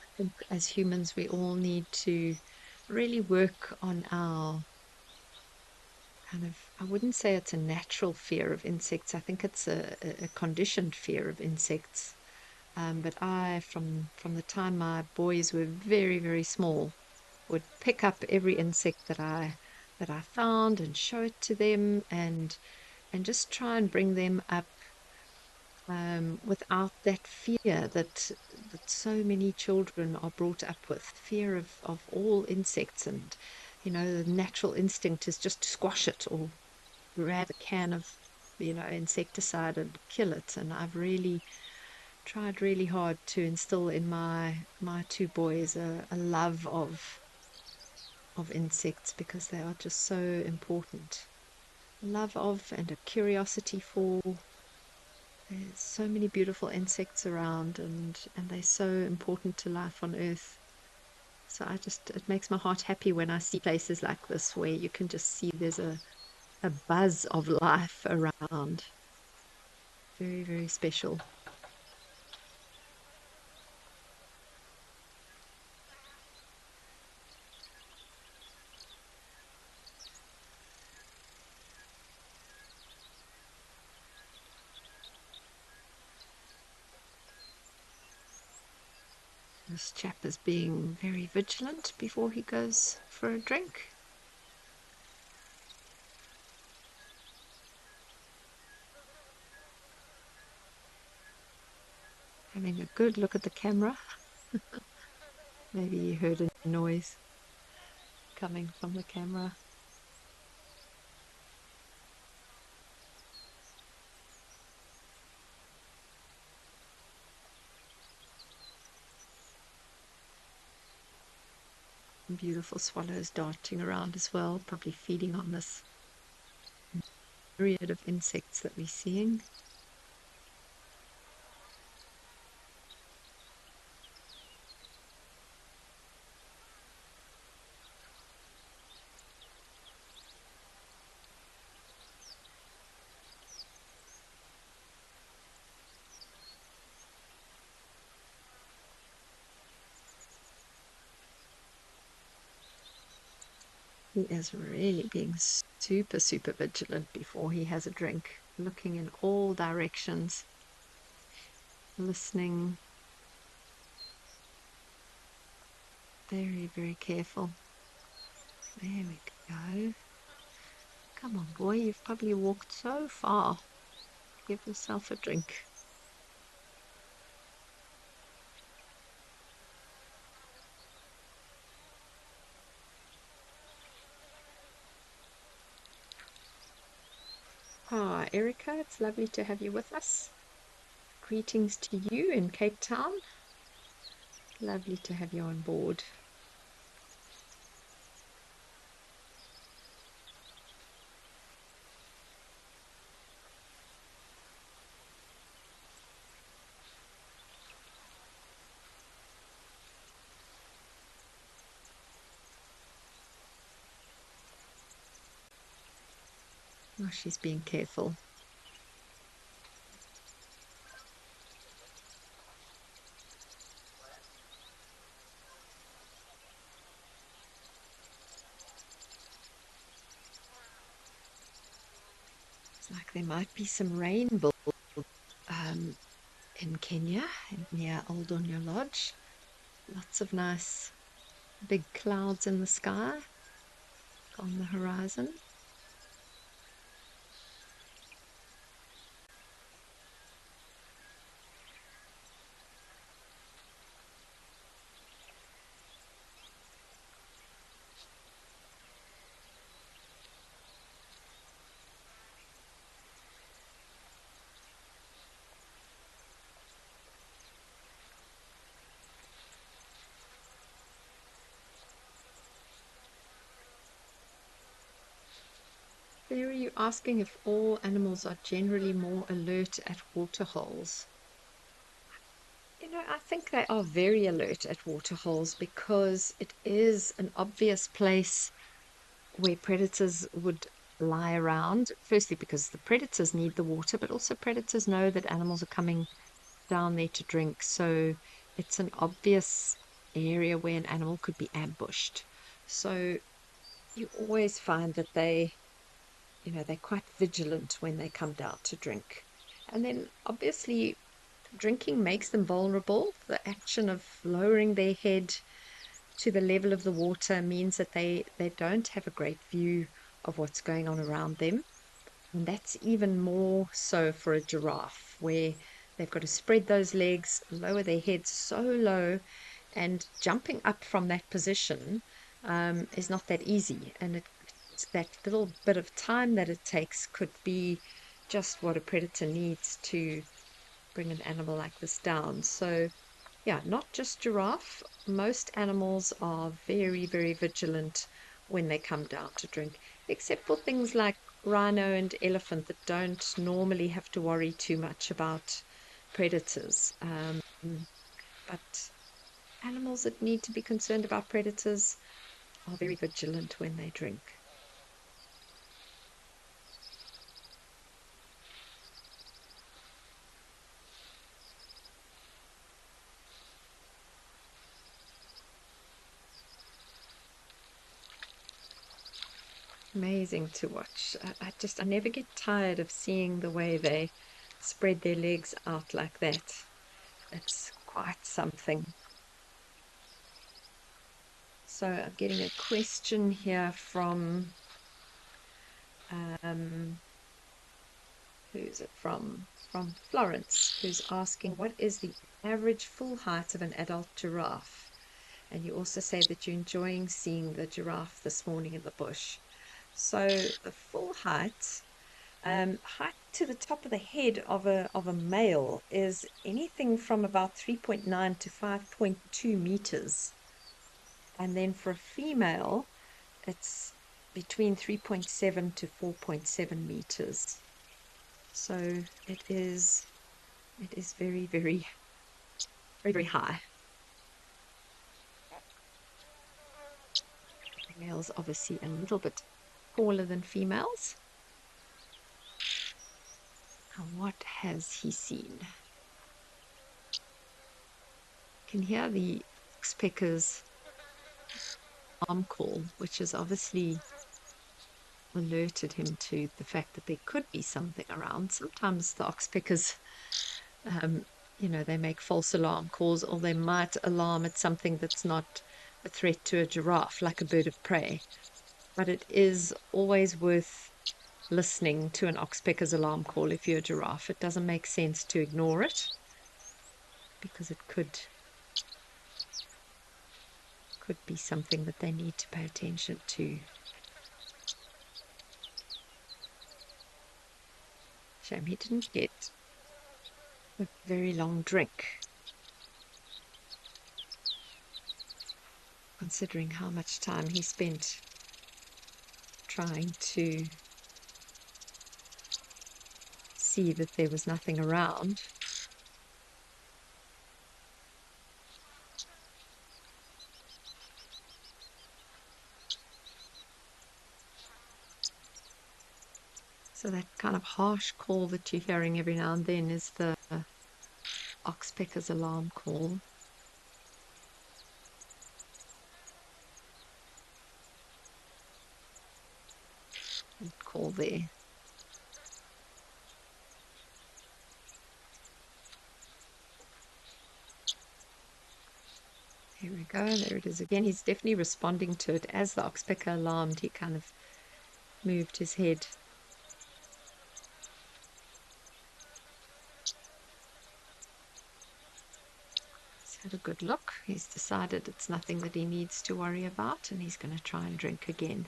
I think as humans, we all need to really work on our kind of, I wouldn't say it's a natural fear of insects. I think it's a conditioned fear of insects. But I, from the time my boys were very, very small, would pick up every insect that I found and show it to them and just try and bring them up without that fear that so many children are brought up with, fear of all insects. And the natural instinct is just to squash it or grab a can of insecticide and kill it. And I've really tried really hard to instill in my two boys a love of insects because they are just so important. Love of and a curiosity for. There's so many beautiful insects around, and they're so important to life on Earth. So it makes my heart happy when I see places like this where you can just see there's a buzz of life around. Very, very special. This chap is being very vigilant before he goes for a drink. Having a good look at the camera. Maybe you heard a noise coming from the camera. Beautiful swallows darting around as well, probably feeding on this myriad of insects that we're seeing. He is really being super, super vigilant before he has a drink, looking in all directions, listening, very, very careful. There we go. Come on, boy, you've probably walked so far. Give yourself a drink. Ah, Erica, it's lovely to have you with us. Greetings to you in Cape Town. Lovely to have you on board. Oh, she's being careful. It's like there might be some rainbow um, in Kenya, near Old Onya Lodge. Lots of nice big clouds in the sky on the horizon. There, are you asking if all animals are generally more alert at waterholes? I think they are very alert at waterholes because it is an obvious place where predators would lie around. Firstly, because the predators need the water, but also predators know that animals are coming down there to drink. So it's an obvious area where an animal could be ambushed. So you always find that they're quite vigilant when they come down to drink. And then obviously drinking makes them vulnerable. The action of lowering their head to the level of the water means that they don't have a great view of what's going on around them. And that's even more so for a giraffe, where they've got to spread those legs, lower their heads so low, and jumping up from that position is not that easy. And that little bit of time that it takes could be just what a predator needs to bring an animal like this down. So, yeah, not just giraffe. Most animals are very, very vigilant when they come down to drink, except for things like rhino and elephant that don't normally have to worry too much about predators. But animals that need to be concerned about predators are very vigilant when they drink. Amazing to watch. I never get tired of seeing the way they spread their legs out like that. It's quite something. So I'm getting a question here from um, who's it from? From Florence, who's asking what is the average full height of an adult giraffe? And you also say that you're enjoying seeing the giraffe this morning in the bush. So the full height to the top of the head of a male is anything from about 3.9 to 5.2 meters. And then for a female, it's between 3.7 to 4.7 meters. So it is very, very, very, very high. Males obviously a little bit taller than females. And what has he seen? You can hear the oxpecker's alarm call, which has obviously alerted him to the fact that there could be something around. Sometimes the oxpeckers, um, they make false alarm calls, or they might alarm at something that's not a threat to a giraffe, like a bird of prey. But it is always worth listening to an oxpecker's alarm call if you're a giraffe. It doesn't make sense to ignore it because it could be something that they need to pay attention to. Shame he didn't get a very long drink, considering how much time he spent trying to see that there was nothing around. So that kind of harsh call that you're hearing every now and then is the oxpecker's alarm call. Call there. Here we go. There it is again. He's definitely responding to it. As the oxpecker alarmed, he kind of moved his head. He's had a good look. He's decided it's nothing that he needs to worry about, and he's going to try and drink again.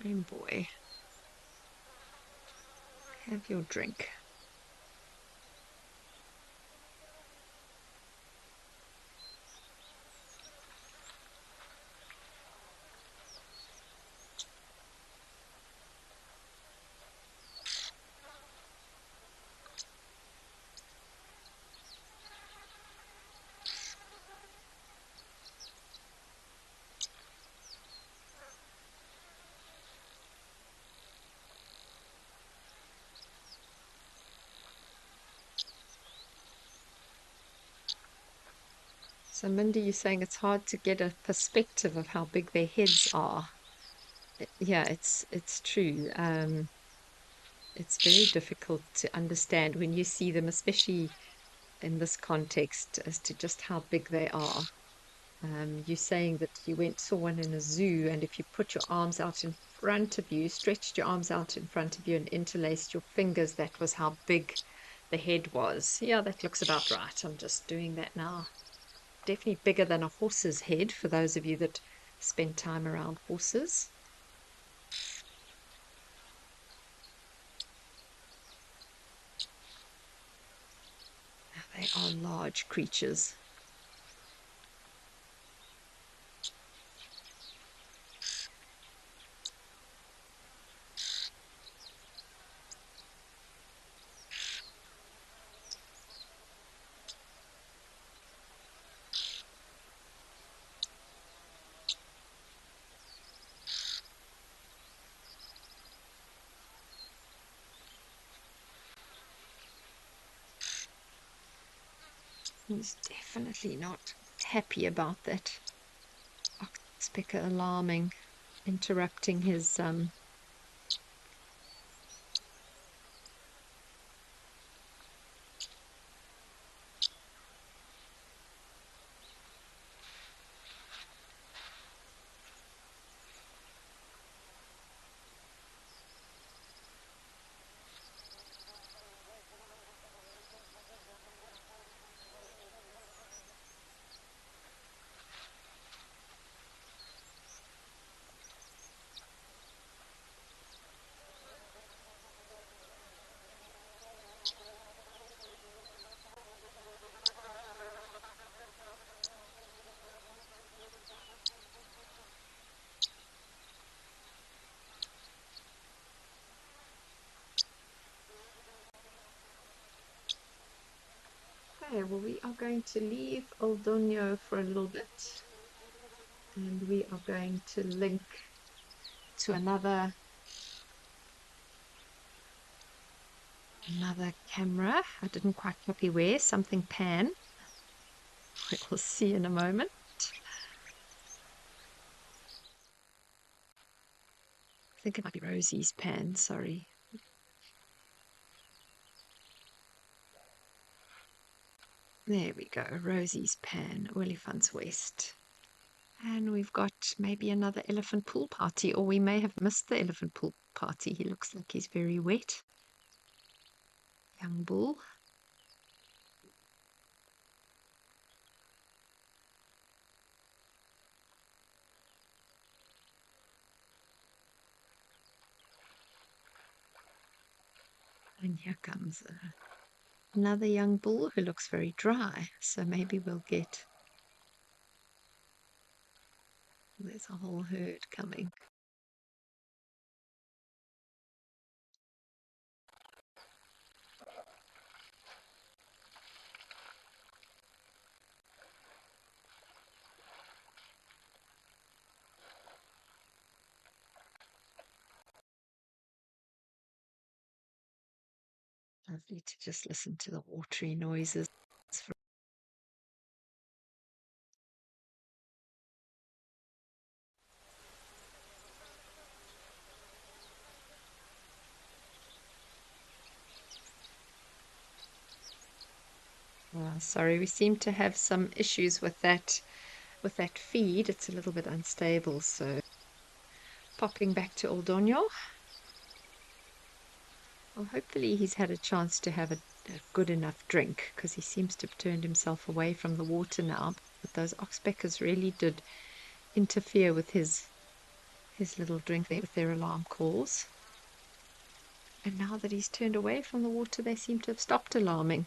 Shame boy. Have your drink. So, Mindy, you're saying it's hard to get a perspective of how big their heads are. Yeah, it's true. It's very difficult to understand when you see them, especially in this context, as to just how big they are. You're saying that you saw one in a zoo, and if you put your arms out in front of you, stretched your arms out in front of you, and interlaced your fingers, that was how big the head was. Yeah, that looks about right. I'm just doing that now. Definitely bigger than a horse's head, for those of you that spend time around horses. They are large creatures. He's definitely not happy about that oxpecker alarming, interrupting his Okay, well, we are going to leave Oldonio for a little bit, and we are going to link to another camera. I didn't quite copy where, something pan. We'll see in a moment. I think it might be Rosie's pan, sorry. There we go, Rosie's pan, Olifants West. And we've got maybe another elephant pool party, or we may have missed the elephant pool party. He looks like he's very wet. Young bull. And here comes another young bull who looks very dry. So maybe we'll get... There's a whole herd coming. Lovely to just listen to the watery noises. Sorry, we seem to have some issues with that feed. It's a little bit unstable, so popping back to Oldonyo. Well, hopefully he's had a chance to have a good enough drink, because he seems to have turned himself away from the water now. But those oxpeckers really did interfere with his little drink there with their alarm calls. And now that he's turned away from the water, they seem to have stopped alarming.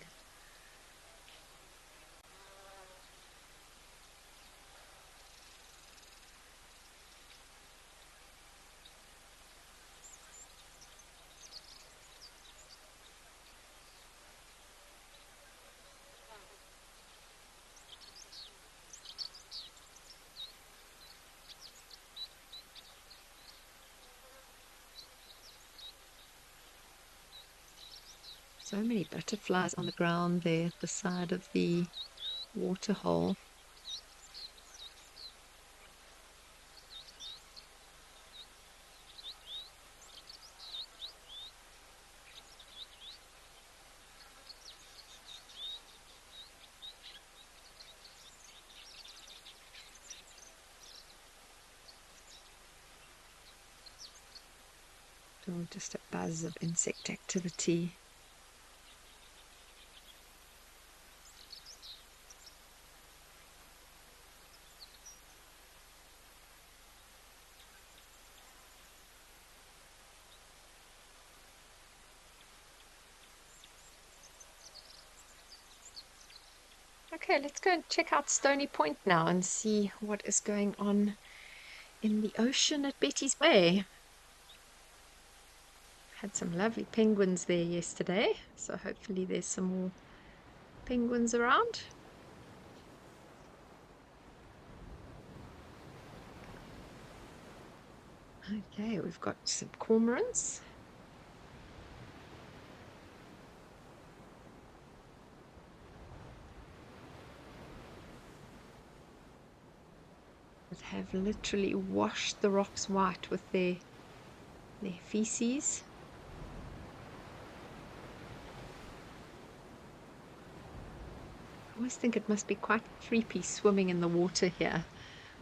So many butterflies on the ground there at the side of the waterhole. Oh, just a buzz of insect activity. Okay, let's go and check out Stony Point now and see what is going on in the ocean at Betty's Bay. Had some lovely penguins there yesterday, so hopefully there's some more penguins around. Okay, we've got some cormorants. That have literally washed the rocks white with their feces. I always think it must be quite creepy swimming in the water here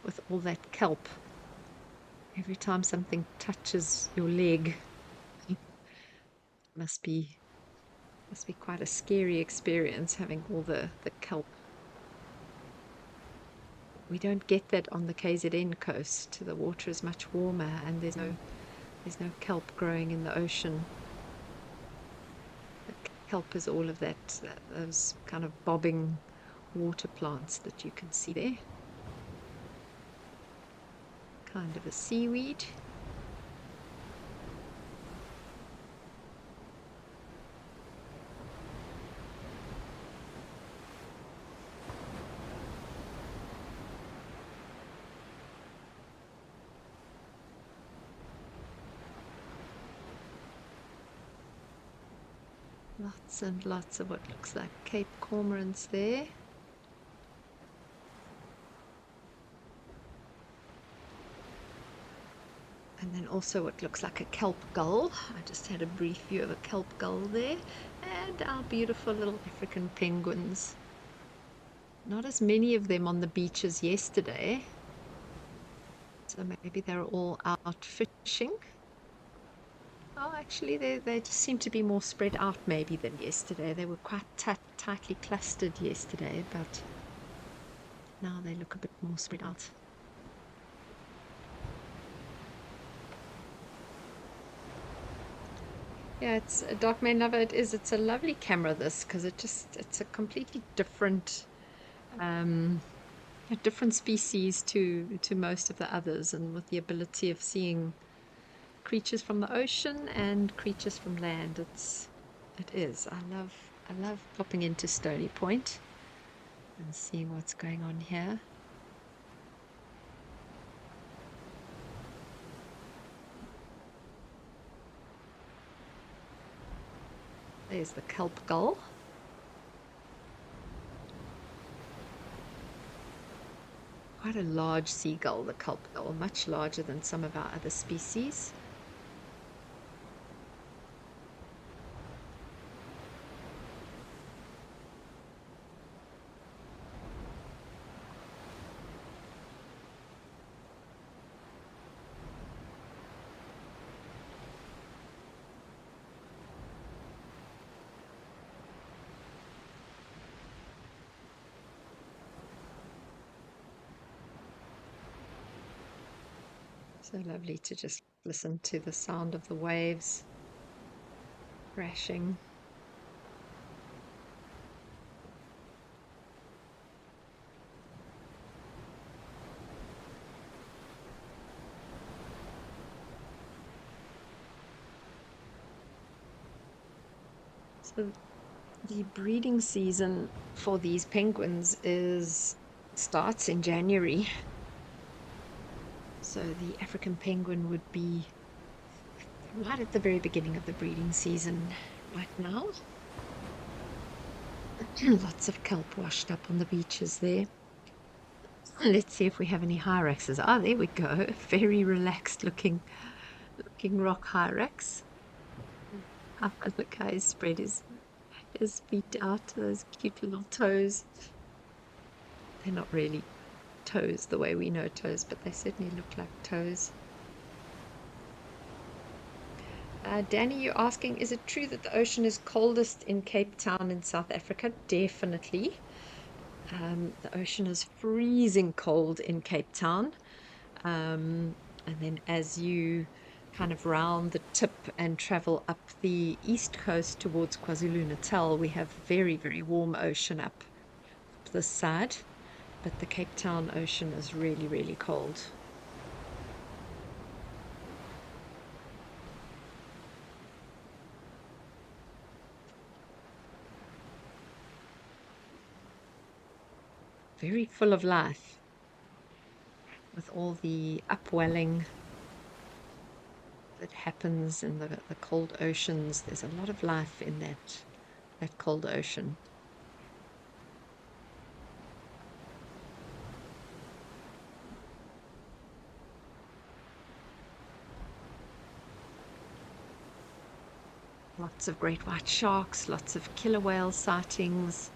with all that kelp. Every time something touches your leg, it must be quite a scary experience having all the kelp. We don't get that on the KZN coast. The water is much warmer and there's no kelp growing in the ocean. The kelp is all of that, those kind of bobbing water plants that you can see there. Kind of a seaweed. Lots and lots of what looks like Cape cormorants there. And then also what looks like a kelp gull. I just had a brief view of a kelp gull there. And our beautiful little African penguins. Not as many of them on the beach as yesterday. So maybe they're all out fishing. Oh, actually, they just seem to be more spread out maybe than yesterday. They were quite tightly clustered yesterday, but now they look a bit more spread out. Yeah, it's a Dark Main Lover. It is. It's a lovely camera, this, because it's a completely um, a different species to most of the others, and with the ability of seeing creatures from the ocean and creatures from land. It is. I love popping into Stony Point and seeing what's going on here. There's the kelp gull. Quite a large seagull, the kelp gull, much larger than some of our other species. So lovely to just listen to the sound of the waves crashing. So the breeding season for these penguins is starts in January. So the African penguin would be right at the very beginning of the breeding season right now. Lots of kelp washed up on the beaches there. Let's see if we have any hyraxes. Ah, there we go. Very relaxed looking rock hyrax. Look how he's spread his feet out, those cute little toes. They're not really toes the way we know toes, but they certainly look like toes. Danny, you're asking, is it true that the ocean is coldest in Cape Town in South Africa? Definitely. The ocean is freezing cold in Cape Town. And then as you kind of round the tip and travel up the east coast towards KwaZulu-Natal, we have very, very warm ocean up this side. But the Cape Town ocean is really, really cold. Very full of life with all the upwelling that happens in the cold oceans. There's a lot of life in that cold ocean. Lots of great white sharks, lots of killer whale sightings.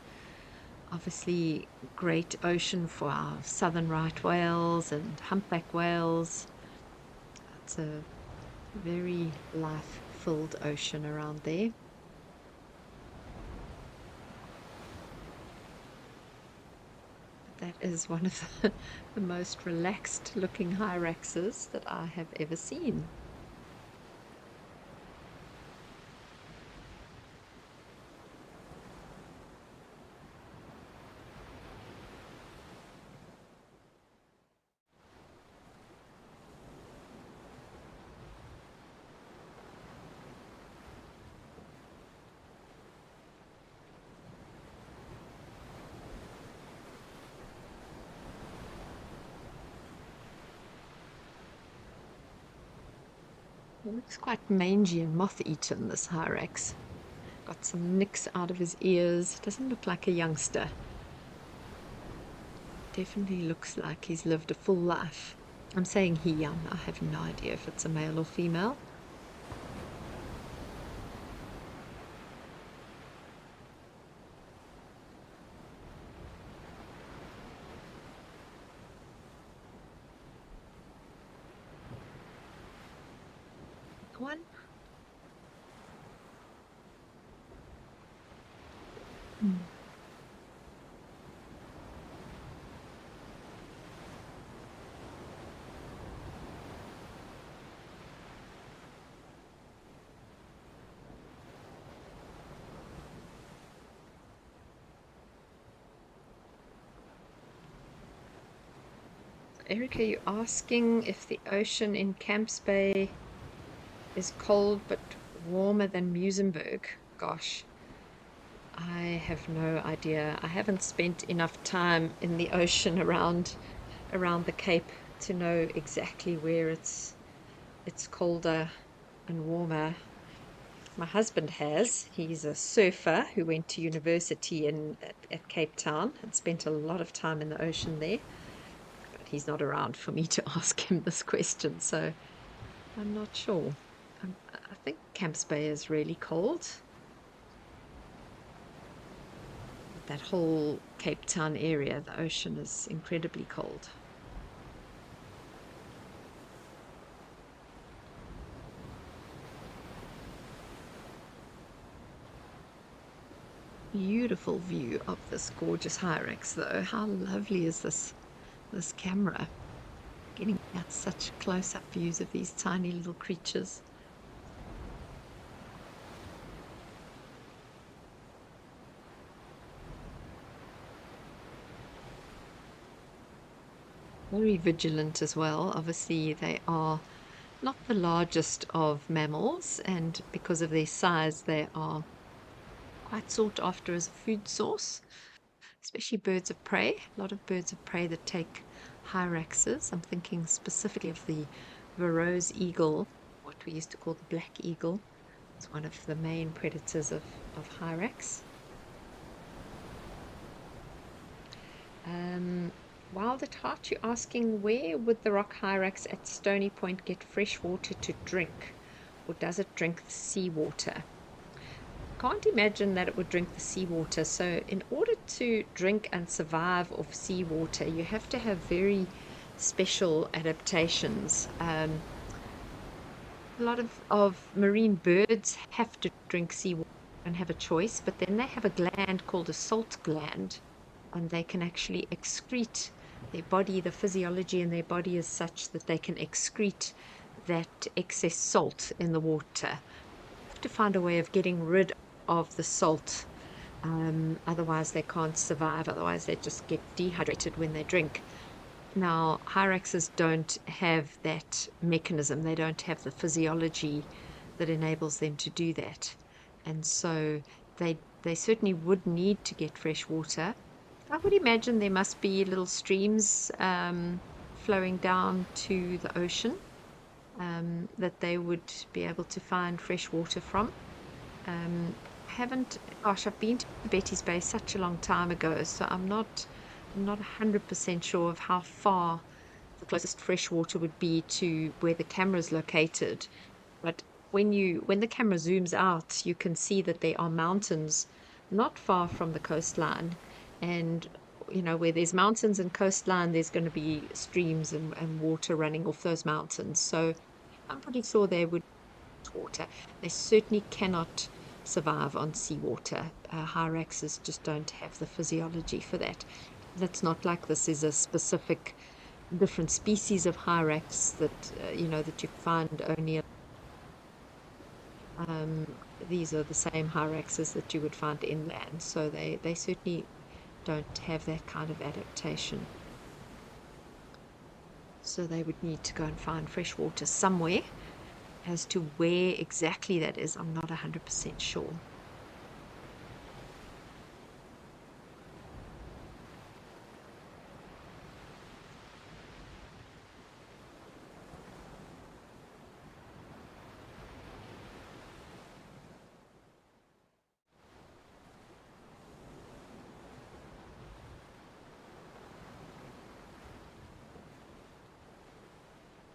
Obviously, great ocean for our southern right whales and humpback whales. It's a very life-filled ocean around there. That is one of the most relaxed looking hyraxes that I have ever seen. It looks quite mangy and moth-eaten, this hyrax. Got some nicks out of his ears. Doesn't look like a youngster. Definitely looks like he's lived a full life. I'm saying he, I have no idea if it's a male or female. One. Mm. Erica, you're asking if the ocean in Camps Bay is cold but warmer than Muizenberg. Gosh, I have no idea. I haven't spent enough time in the ocean around the Cape to know exactly where it's colder and warmer. My husband has. He's a surfer who went to university at Cape Town and spent a lot of time in the ocean there. But he's not around for me to ask him this question, so I'm not sure. I think Camps Bay is really cold. That whole Cape Town area, the ocean is incredibly cold. Beautiful view of this gorgeous Hyrax, though. How lovely is this camera? Getting at such close-up views of these tiny little creatures. Very vigilant as well. Obviously, they are not the largest of mammals, and because of their size, they are quite sought after as a food source, especially birds of prey. A lot of birds of prey that take hyraxes. I'm thinking specifically of the Verreaux's eagle, what we used to call the black eagle. It's one of the main predators of hyrax. Um, Wild at Heart, you're asking where would the rock hyrax at Stony Point get fresh water to drink, or does it drink the seawater? Can't imagine that it would drink the seawater. So, in order to drink and survive off seawater, you have to have very special adaptations. A lot of marine birds have to drink seawater and have a choice, but then they have a gland called a salt gland, and they can actually excrete their body. The physiology in their body is such that they can excrete that excess salt in the water. Have to find a way of getting rid of the salt. Otherwise, they can't survive. Otherwise, they just get dehydrated when they drink. Now, hyraxes don't have that mechanism. They don't have the physiology that enables them to do that. And so they certainly would need to get fresh water. I would imagine there must be little streams flowing down to the ocean that they would be able to find fresh water from. Haven't, gosh, I've been to Betty's Bay such a long time ago, so I'm not 100% sure of how far the closest freshwater would be to where the camera is located. But when the camera zooms out, you can see that there are mountains not far from the coastline. And where there's mountains and coastline, there's going to be streams and water running off those mountains. So I'm pretty sure they would water. They certainly cannot survive on seawater. Hyraxes just don't have the physiology for that. That's not like this is a specific different species of hyrax that you find only. Um, these are the same hyraxes that you would find inland, so they certainly don't have that kind of adaptation. So they would need to go and find fresh water somewhere. As to where exactly that is, I'm not 100% sure.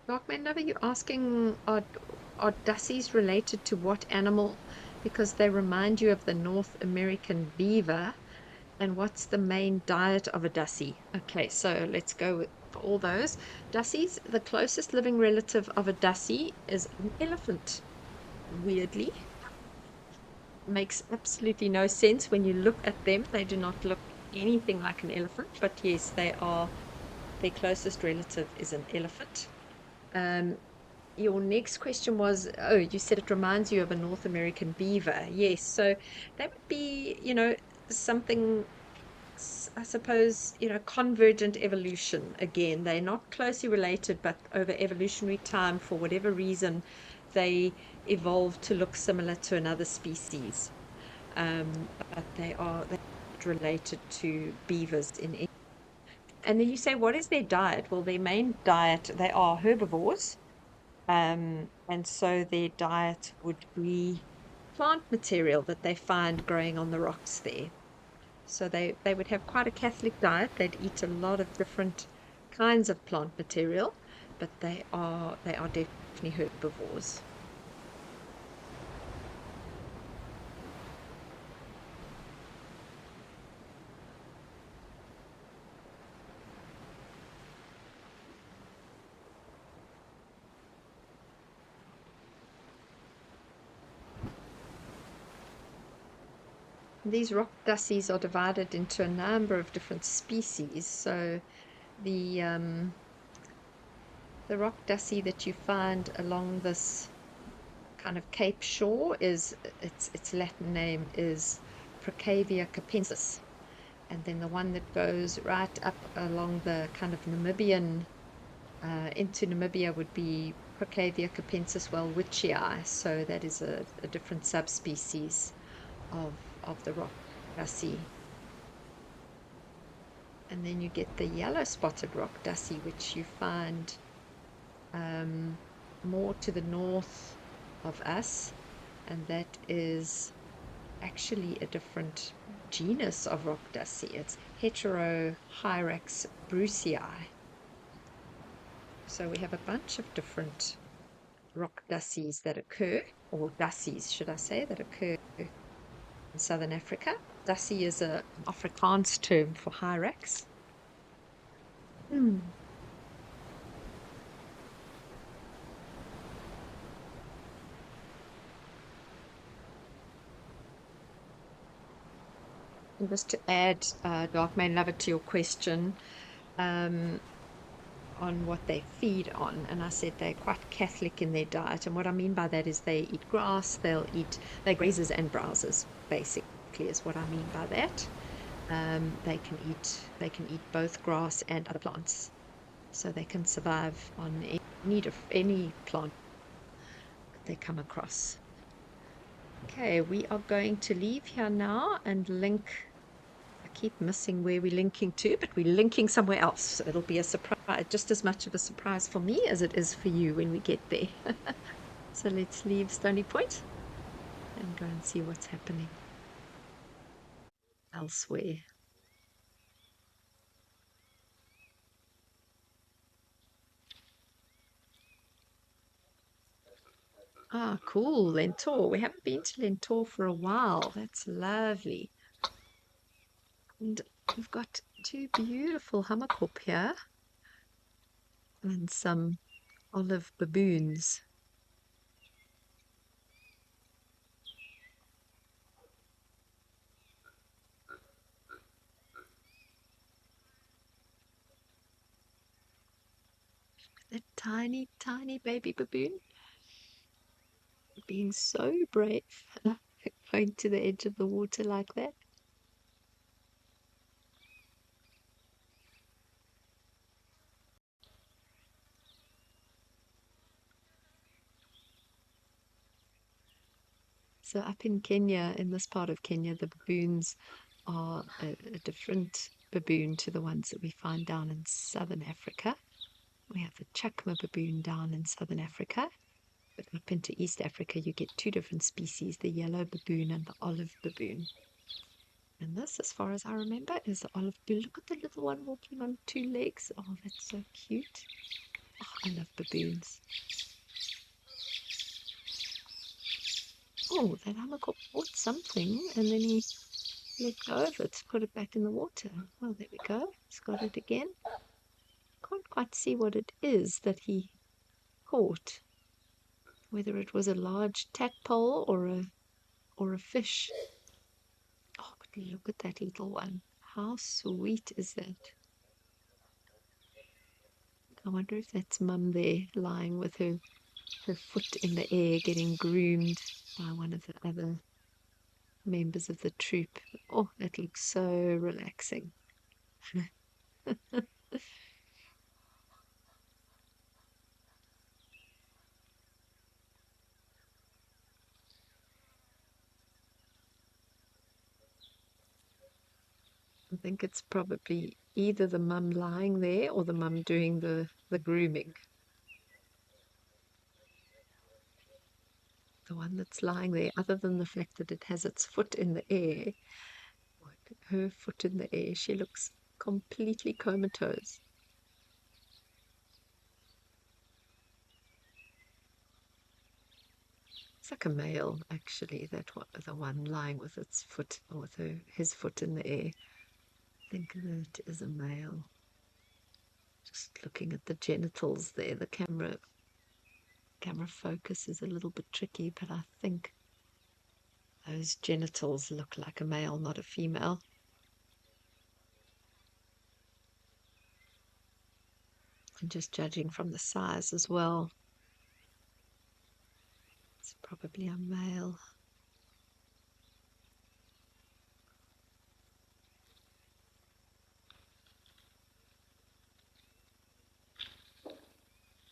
Darkman Lover, you're asking are dassies related to what animal? Because they remind you of the North American beaver. And what's the main diet of a dassie? Okay, so let's go with all those. Dassies, the closest living relative of a dassie is an elephant. Weirdly, makes absolutely no sense when you look at them. They do not look anything like an elephant, but yes, they are. Their closest relative is an elephant. Um, your next question was, oh, you said it reminds you of a North American beaver. Yes, so that would be, something I suppose, convergent evolution again. They're not closely related, but over evolutionary time, for whatever reason, they evolved to look similar to another species. But they're related to beavers in. And then you say, what is their diet? Well, their main diet, they are herbivores. And so their diet would be plant material that they find growing on the rocks there. So they would have quite a Catholic diet. They'd eat a lot of different kinds of plant material, but they are definitely herbivores. These rock dassies are divided into a number of different species. So the um, the rock dassie that you find along this kind of Cape shore is its Latin name is Procavia capensis. And then the one that goes right up along the kind of Namibian into Namibia would be Procavia capensis welwitschii. So that is a different subspecies of the rock dassie. And then you get the yellow spotted rock dassie, which you find um, more to the north of us, and that is actually a different genus of rock dassie. It's Heterohyrax brucei. So we have a bunch of different rock dassies that occur, or dassies, should I say, that occur in southern Africa. Dassie is an Afrikaans term for hyrax. Mm. And just to add, Dark Main Lover, to your question, um, on what they feed on. And I said they're quite Catholic in their diet. And what I mean by that is they eat grass, they're grazers and browsers, basically, is what I mean by that. They can eat both grass and other plants. So they can survive on any plant that they come across. Okay, we are going to leave here now and link. I keep missing where we're linking to, but we're linking somewhere else. So it'll be a surprise, just as much of a surprise for me as it is for you when we get there. So let's leave Stony Point and go and see what's happening elsewhere. Ah, cool, Lentor. We haven't been to Lentor for a while. That's lovely. And we've got two beautiful hammerkop here and some olive baboons. That tiny, tiny baby baboon being so brave, going to the edge of the water like that. So up in Kenya, in this part of Kenya, the baboons are a different baboon to the ones that we find down in southern Africa. We have the Chakma baboon down in southern Africa. But up into East Africa, you get two different species, the yellow baboon and the olive baboon. And this, as far as I remember, is the olive baboon. Look at the little one walking on two legs. Oh, that's so cute. Oh, I love baboons. Oh, that hammock caught something and then he let go of it, put it back in the water. Oh, there we go. He's got it again. Can't quite see what it is that he caught. Whether it was a large tadpole or a fish. Oh, but look at that little one. How sweet is that? I wonder if that's Mum there lying with her foot in the air getting groomed by one of the other members of the troop. Oh, that looks so relaxing. I think it's probably either the mum lying there or the mum doing the grooming. The one that's lying there, other than the fact that it has its foot in the air, her foot in the air, she looks completely comatose. It's like a male, actually, that one, the one lying with its foot, or with his foot in the air. I think that is a male. Just looking at the genitals there, the camera focus is a little bit tricky, but I think those genitals look like a male, not a female. And just judging from the size as well, it's probably a male.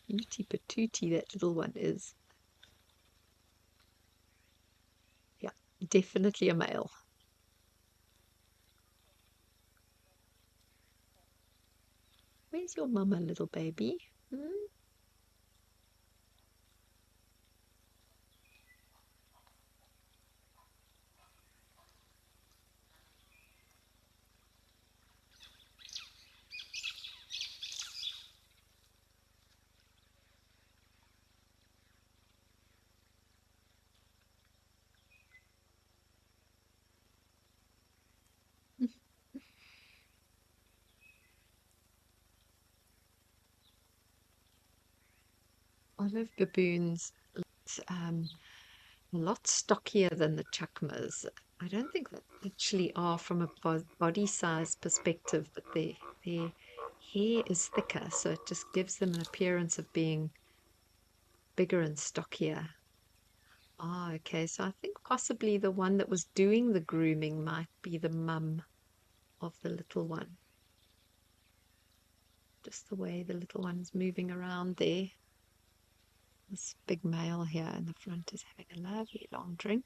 Nutty patootie, that little one is. Yeah, definitely a male. Where's your mama, little baby? Hmm? Olive baboons, um, a lot stockier than the chukmas. I don't think they actually are from a body size perspective, but their hair is thicker, so it just gives them an appearance of being bigger and stockier. Ah, okay. So I think possibly the one that was doing the grooming might be the mum of the little one. Just the way the little one's moving around there. This big male here in the front is having a lovely long drink.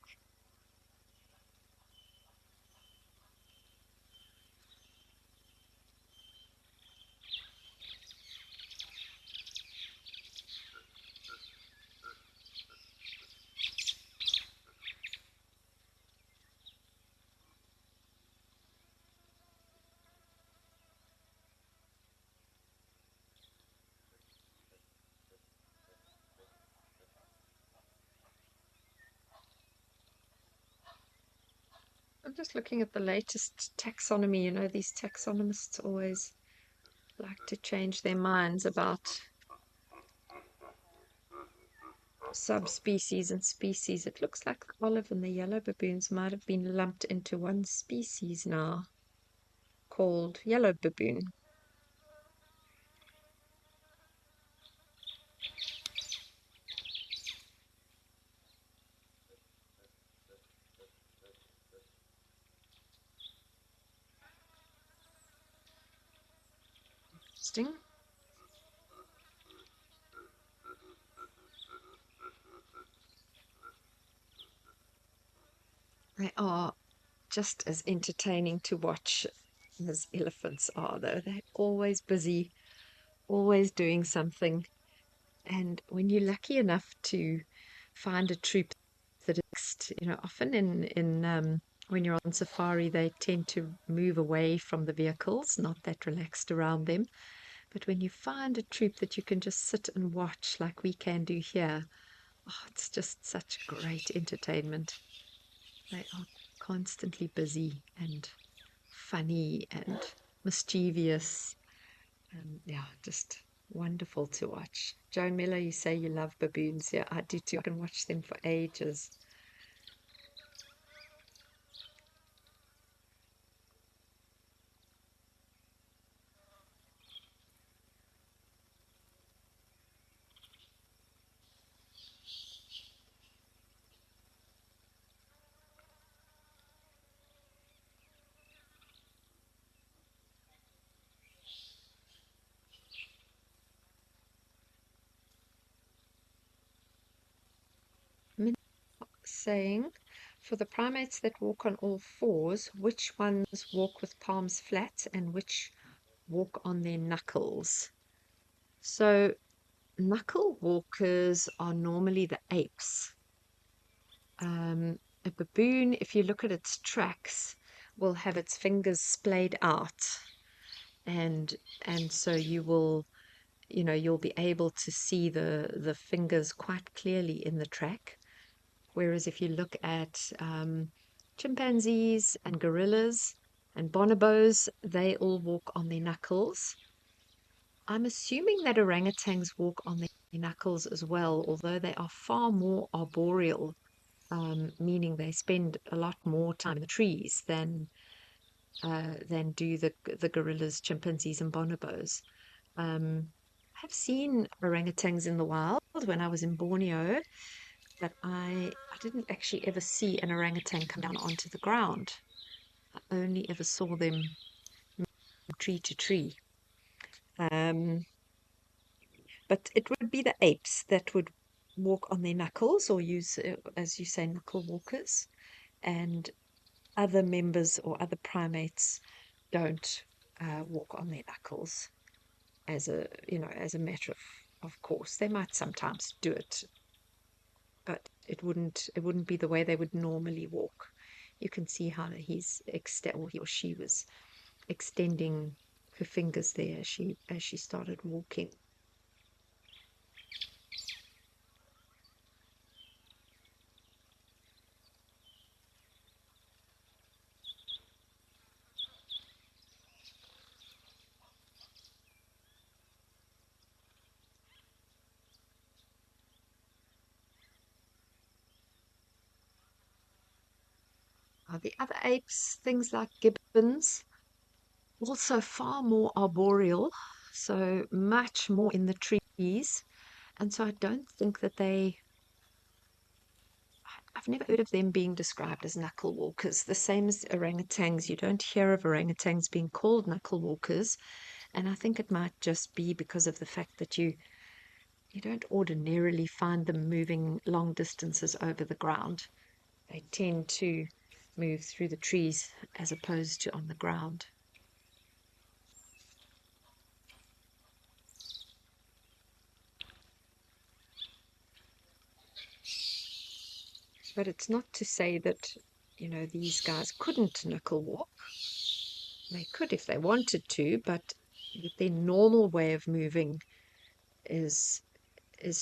I'm just looking at the latest taxonomy. You know, these taxonomists always like to change their minds about subspecies and species. It looks like the olive and the yellow baboons might have been lumped into one species now, called yellow baboon. Interesting. They are just as entertaining to watch as elephants are, though. They're always busy, always doing something. And when you're lucky enough to find a troop that is, often in when you're on safari, they tend to move away from the vehicles, not that relaxed around them. But when you find a troop that you can just sit and watch like we can do here, oh, it's just such great entertainment. They are constantly busy and funny and mischievous. And yeah, just wonderful to watch. Joan Miller, you say you love baboons. Yeah, I do too. I can watch them for ages. saying, for the primates that walk on all fours, which ones walk with palms flat and which walk on their knuckles? So, knuckle walkers are normally the apes. A baboon, if you look at its tracks, will have its fingers splayed out, and so you'll be able to see the fingers quite clearly in the track. Whereas if you look at chimpanzees and gorillas and bonobos, they all walk on their knuckles. I'm assuming that orangutans walk on their knuckles as well, although they are far more arboreal, meaning they spend a lot more time in the trees than do the gorillas, chimpanzees, and bonobos. I've seen orangutans in the wild when I was in Borneo, but I didn't actually ever see an orangutan come down onto the ground. I only ever saw them tree to tree. Um, but it would be the apes that would walk on their knuckles or use, as you say, knuckle walkers, and other members or other primates don't walk on their knuckles as a matter of course. They might sometimes do it, but it wouldn't be the way they would normally walk. You can see how he or she was extending her fingers there as she started walking. The other apes, things like gibbons, also far more arboreal, so much more in the trees. And so I don't think that I've never heard of them being described as knuckle walkers. The same as orangutans. You don't hear of orangutans being called knuckle walkers. And I think it might just be because of the fact that you don't ordinarily find them moving long distances over the ground. They tend to move through the trees as opposed to on the ground. But it's not to say that, these guys couldn't knuckle walk. They could if they wanted to, but their normal way of moving is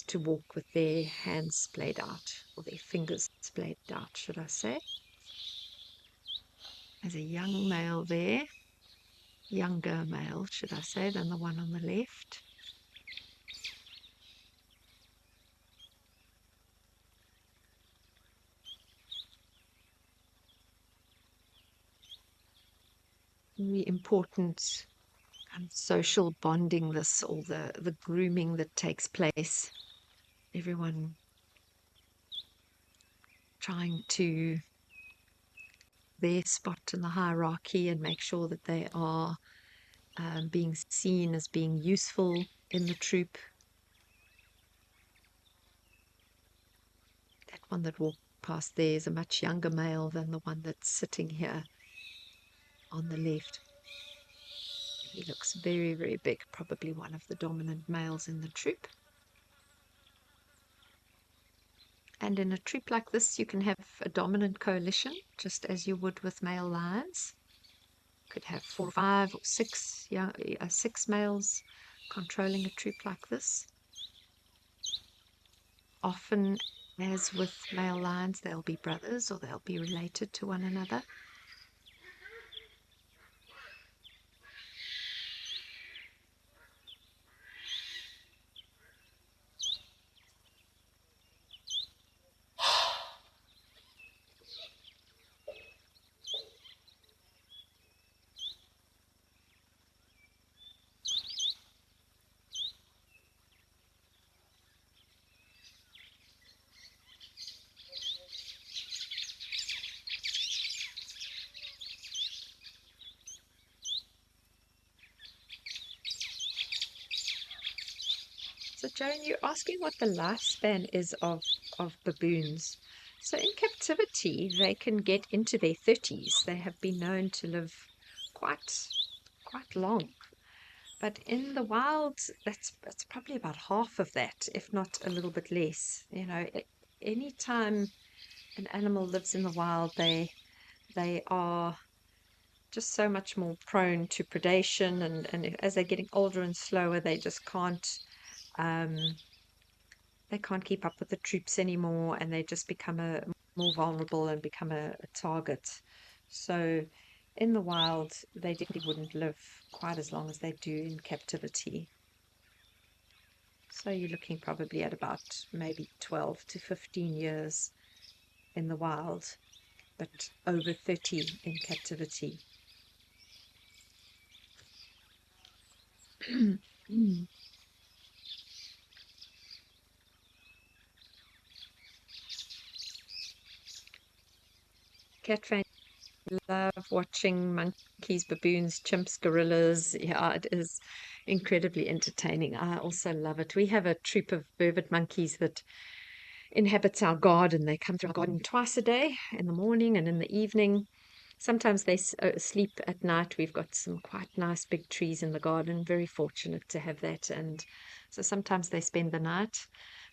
to walk with their hands splayed out, or their fingers splayed out, should I say. There's a young male there, younger male, should I say, than the one on the left. Really important kind of social bonding, this, or the grooming that takes place. Everyone trying to their spot in the hierarchy and make sure that they are being seen as being useful in the troop. That one that walked past there is a much younger male than the one that's sitting here on the left. He looks very, very big, probably one of the dominant males in the troop. And in a troop like this, you can have a dominant coalition, just as you would with male lions. You could have 4 or 5 or 6, 6 males controlling a troop like this. Often, as with male lions, they'll be brothers or they'll be related to one another. So, Joan, you're asking what the lifespan is of baboons. So in captivity, they can get into their 30s. They have been known to live quite long. But in the wild, that's probably about half of that, if not a little bit less. Any time an animal lives in the wild, they are just so much more prone to predation, and as they're getting older and slower, um, they can't keep up with the troops anymore, and they just become a more vulnerable and become a target. So in the wild, they definitely wouldn't live quite as long as they do in captivity. So you're looking probably at about maybe 12 to 15 years in the wild, but over 30 in captivity. Cat fans love watching monkeys, baboons, chimps, gorillas. Yeah, it is incredibly entertaining. I also love it. We have a troop of vervet monkeys that inhabits our garden. They come through our garden twice a day, in the morning and in the evening. Sometimes they sleep at night. We've got some quite nice big trees in the garden. Very fortunate to have that. And so sometimes they spend the night.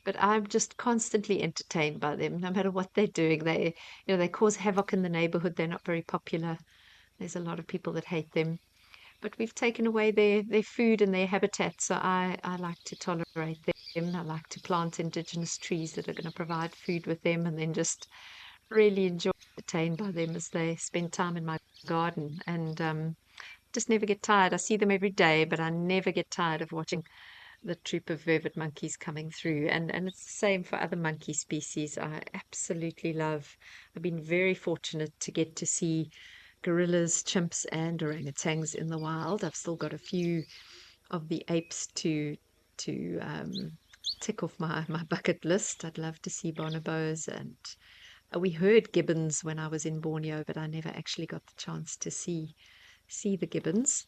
But I'm just constantly entertained by them, no matter what they're doing. They cause havoc in the neighborhood. They're not very popular. There's a lot of people that hate them. But we've taken away their food and their habitat, so I like to tolerate them. I like to plant indigenous trees that are going to provide food with them, and then just really enjoy entertained by them as they spend time in my garden, and just never get tired. I see them every day, but I never get tired of watching the troop of vervet monkeys coming through. And it's the same for other monkey species. I absolutely love. I've been very fortunate to get to see gorillas, chimps, and orangutans in the wild. I've still got a few of the apes to tick off my bucket list. I'd love to see bonobos, and we heard gibbons when I was in Borneo, but I never actually got the chance to see the gibbons.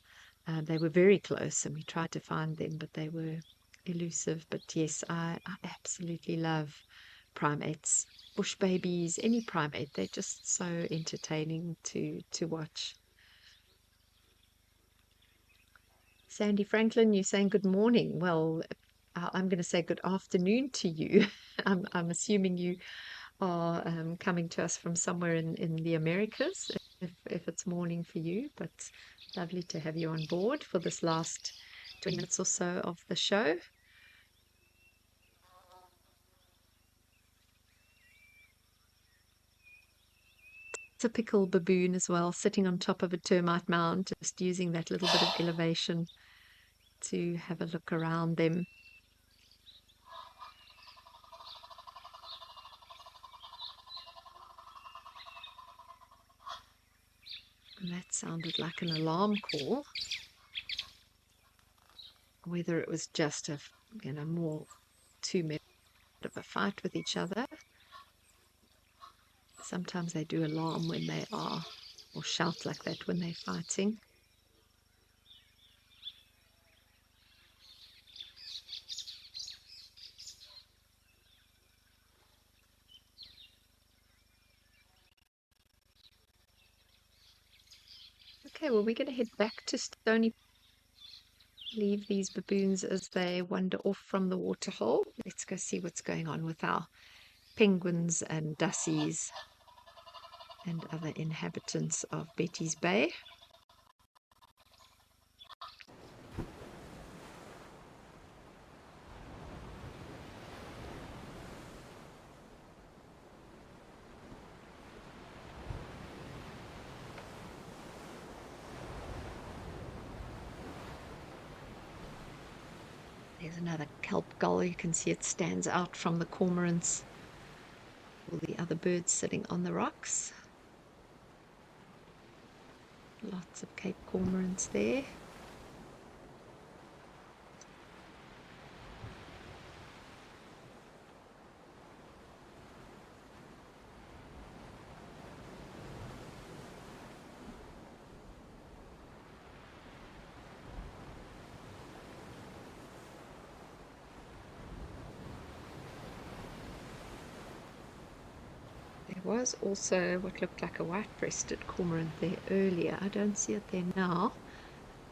They were very close, and we tried to find them, but they were elusive. But yes, I absolutely love primates, bush babies, any primate. They're just so entertaining to watch. Sandy Franklin, you're saying good morning. Well, I'm going to say good afternoon to you. I'm assuming you are coming to us from somewhere in the Americas, if it's morning for you. But lovely to have you on board for this last 20 minutes or so of the show. Typical baboon as well, sitting on top of a termite mound, just using that little bit of elevation to have a look around them. And that sounded like an alarm call. Whether it was just more two men of a fight with each other. Sometimes they do alarm when they are, or shout like that when they're fighting. Okay, well, we're going to head back to Stony. Leave these baboons as they wander off from the waterhole. Let's go see what's going on with our penguins and dussies and other inhabitants of Betty's Bay. There's another kelp gull. You can see it stands out from the cormorants. All the other birds sitting on the rocks. Lots of Cape cormorants there. was also what looked like a white-breasted cormorant there earlier. I don't see it there now.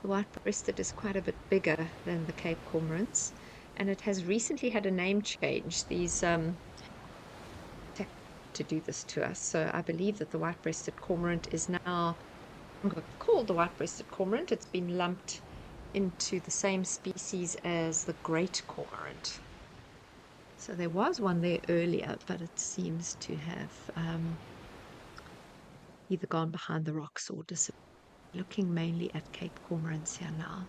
The white-breasted is quite a bit bigger than the Cape cormorants, and it has recently had a name change. These to do this to us. So I believe that the white-breasted cormorant is now called the white-breasted cormorant. It's been lumped into the same species as the great cormorant. So there was one there earlier, but it seems to have either gone behind the rocks or disappeared. Looking mainly at Cape cormorants here now.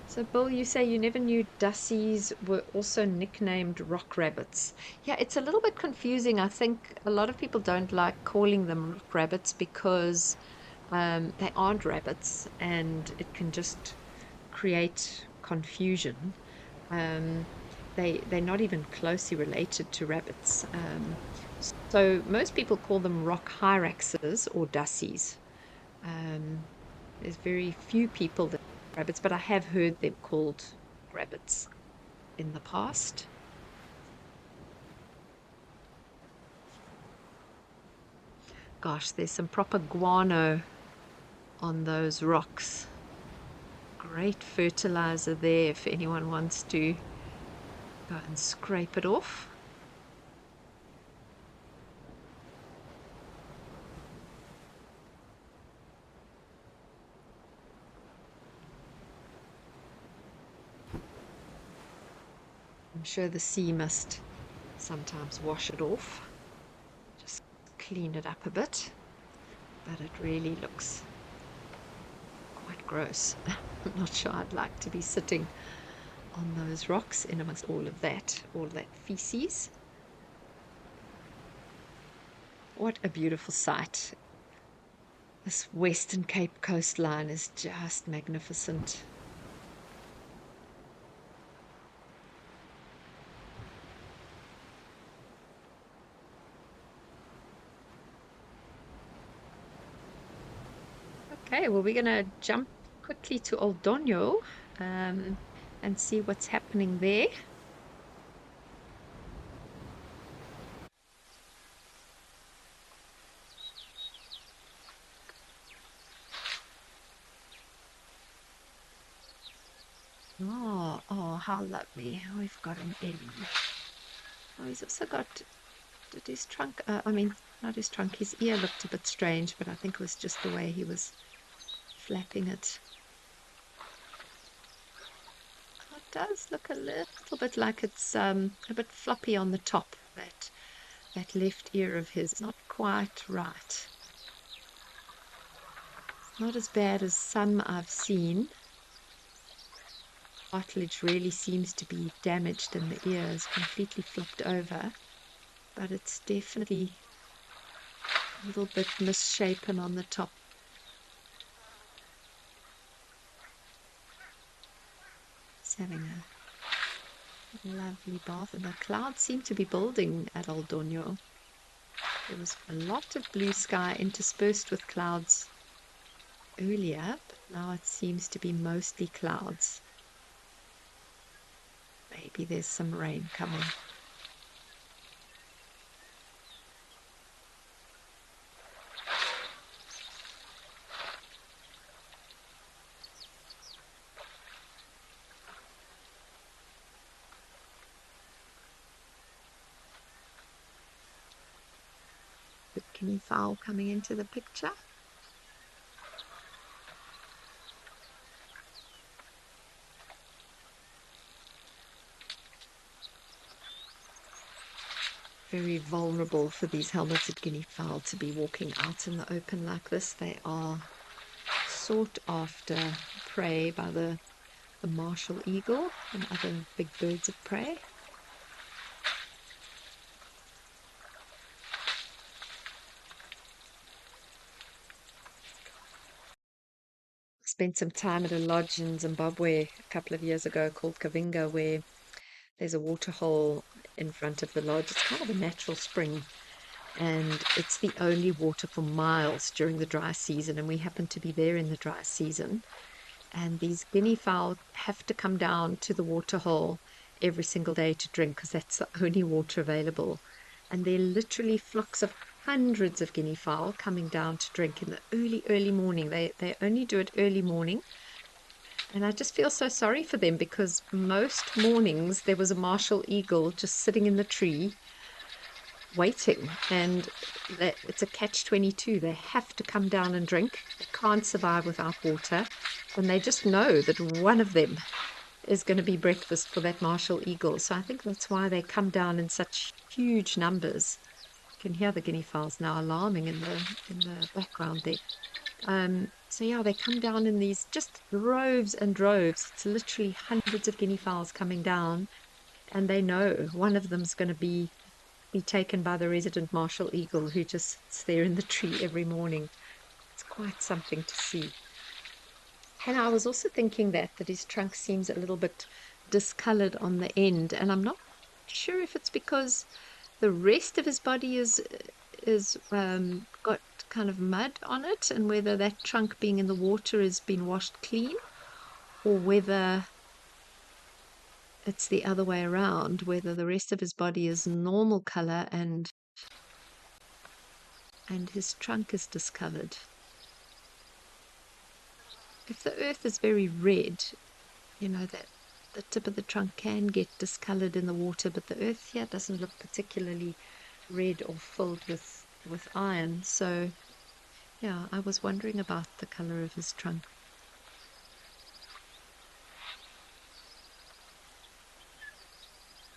So, Bill, you say you never knew Dussies were also nicknamed rock rabbits. Yeah, it's a little bit confusing. I think a lot of people don't like calling them rock rabbits because they aren't rabbits and it can just create confusion. Um, they're not even closely related to rabbits. So most people call them rock hyraxes or Dussies. Um, there's very few people that rabbits, but I have heard them called rabbits in the past. Gosh, there's some proper guano on those rocks. Great fertilizer there if anyone wants to go and scrape it off. I'm sure the sea must sometimes wash it off, just clean it up a bit, but it really looks quite gross. I'm not sure I'd like to be sitting on those rocks in amongst all that feces. What a beautiful sight. This Western Cape coastline is just magnificent. Okay, well, we're going to jump quickly to Old Donyo and see what's happening there. Oh, how lovely. We've got an egg. Oh, he's also got, did his trunk, I mean, not his trunk, his ear looked a bit strange, but I think it was just the way he was flapping it. Oh, it does look a little bit like it's a bit floppy on the top. That left ear of his is not quite right. Not as bad as some I've seen. Cartilage really seems to be damaged and the ear is completely flopped over, but it's definitely a little bit misshapen on the top. It's having a lovely bath, and the clouds seem to be building at Old Donyo. There was a lot of blue sky interspersed with clouds earlier, but now it seems to be mostly clouds. Maybe there's some rain coming. The guinea fowl coming into the picture. Very vulnerable for these helmeted guinea fowl to be walking out in the open like this. They are sought after prey by the martial eagle and other big birds of prey. Spent some time at a lodge in Zimbabwe a couple of years ago called Kavinga, where there's a waterhole in front of the lodge. It's kind of a natural spring, and it's the only water for miles during the dry season, and we happen to be there in the dry season. And these guinea fowl have to come down to the water hole every single day to drink because that's the only water available. And there are literally flocks of hundreds of guinea fowl coming down to drink in the early morning. They only do it early morning. And I just feel so sorry for them because most mornings there was a martial eagle just sitting in the tree waiting. And it's a catch-22. They have to come down and drink. They can't survive without water. And they just know that one of them is going to be breakfast for that martial eagle. So I think that's why they come down in such huge numbers. You can hear the guinea fowls now alarming in the background there. So yeah, they come down in these just droves and droves. It's literally hundreds of guinea fowls coming down, and they know one of them's going to be taken by the resident martial eagle who just sits there in the tree every morning. It's quite something to see. And I was also thinking that his trunk seems a little bit discolored on the end, and I'm not sure if it's because the rest of his body is got kind of mud on it, and whether that trunk being in the water has been washed clean, or whether it's the other way around, whether the rest of his body is normal color and his trunk is discolored. If the earth is very red, that the tip of the trunk can get discolored in the water, but the earth here doesn't look particularly red or filled with iron. So yeah, I was wondering about the color of his trunk.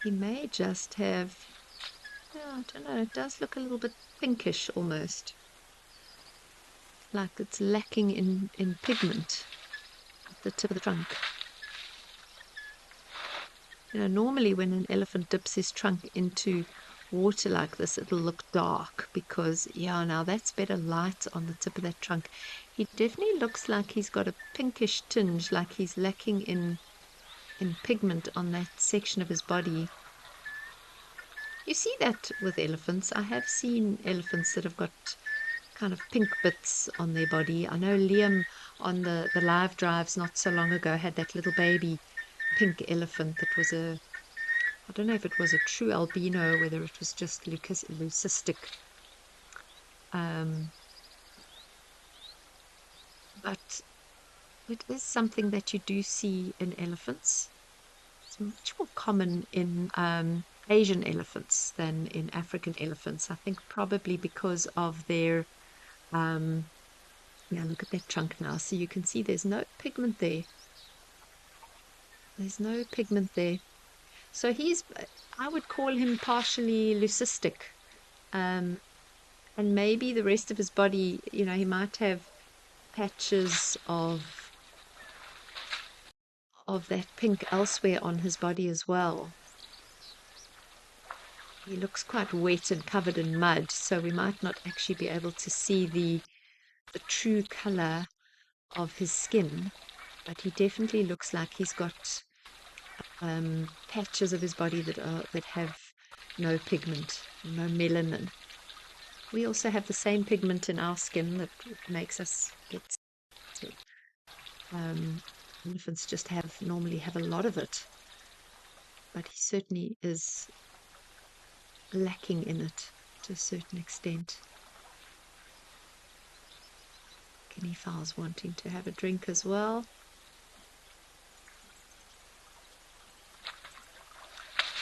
He may just have, yeah, I don't know, it does look a little bit pinkish almost, like it's lacking in pigment at the tip of the trunk. Normally when an elephant dips his trunk into water like this, it'll look dark because, yeah, now that's better light on the tip of that trunk. He definitely looks like he's got a pinkish tinge, like he's lacking in pigment on that section of his body. You see that with elephants. I have seen elephants that have got kind of pink bits on their body. I know Liam on the live drives not so long ago had that little baby pink elephant that was I don't know if it was a true albino, whether it was just leucistic. Um, but it is something that you do see in elephants. It's much more common in Asian elephants than in African elephants. I think probably because of their, um, yeah, look at that trunk now. So you can see there's no pigment there. There's no pigment there. So I would call him partially leucistic. Um, and maybe the rest of his body, he might have patches of that pink elsewhere on his body as well. He looks quite wet and covered in mud, so we might not actually be able to see the true color of his skin, but he definitely looks like he's got patches of his body that have no pigment, no melanin. We also have the same pigment in our skin that makes us get sick. Elephants just normally have a lot of it, but he certainly is lacking in it to a certain extent. Guinea fowls wanting to have a drink as well.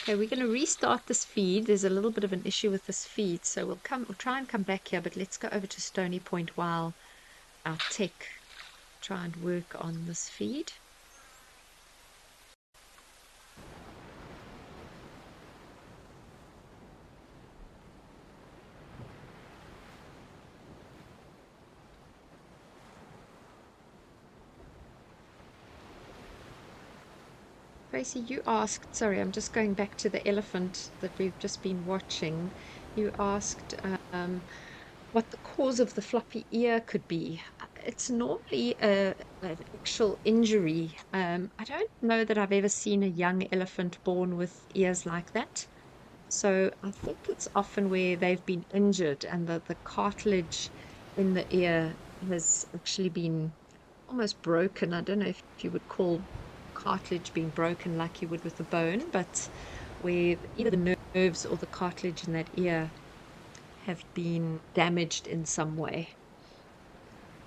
Okay, we're going to restart this feed. There's a little bit of an issue with this feed, so we'll try and come back here, but let's go over to Stony Point while our tech try and work on this feed. Tracy, you asked, sorry, I'm just going back to the elephant that we've just been watching. You asked what the cause of the floppy ear could be. It's normally an actual injury. I don't know that I've ever seen a young elephant born with ears like that. So I think it's often where they've been injured and the cartilage in the ear has actually been almost broken. I don't know if you would call cartilage being broken like you would with a bone, but where either the nerves or the cartilage in that ear have been damaged in some way.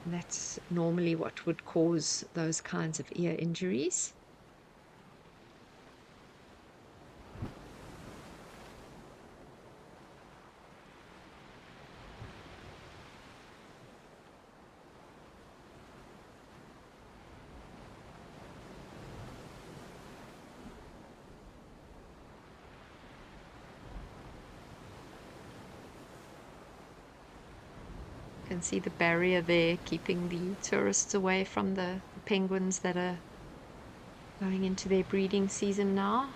And that's normally what would cause those kinds of ear injuries. You can see the barrier there keeping the tourists away from the penguins that are going into their breeding season now.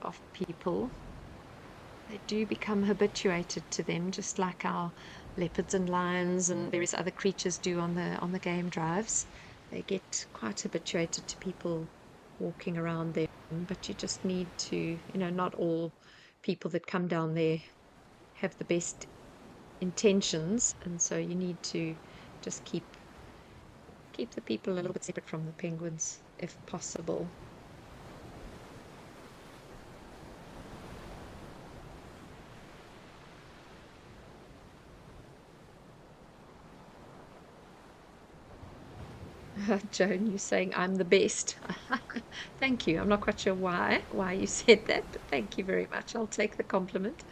Of people, they do become habituated to them, just like our leopards and lions and various other creatures do on the game drives. They get quite habituated to people walking around them, but you just need to, not all people that come down there have the best intentions, and so you need to just keep the people a little bit separate from the penguins if possible. Joan, you saying I'm the best. Thank you. I'm not quite sure why you said that, but thank you very much. I'll take the compliment.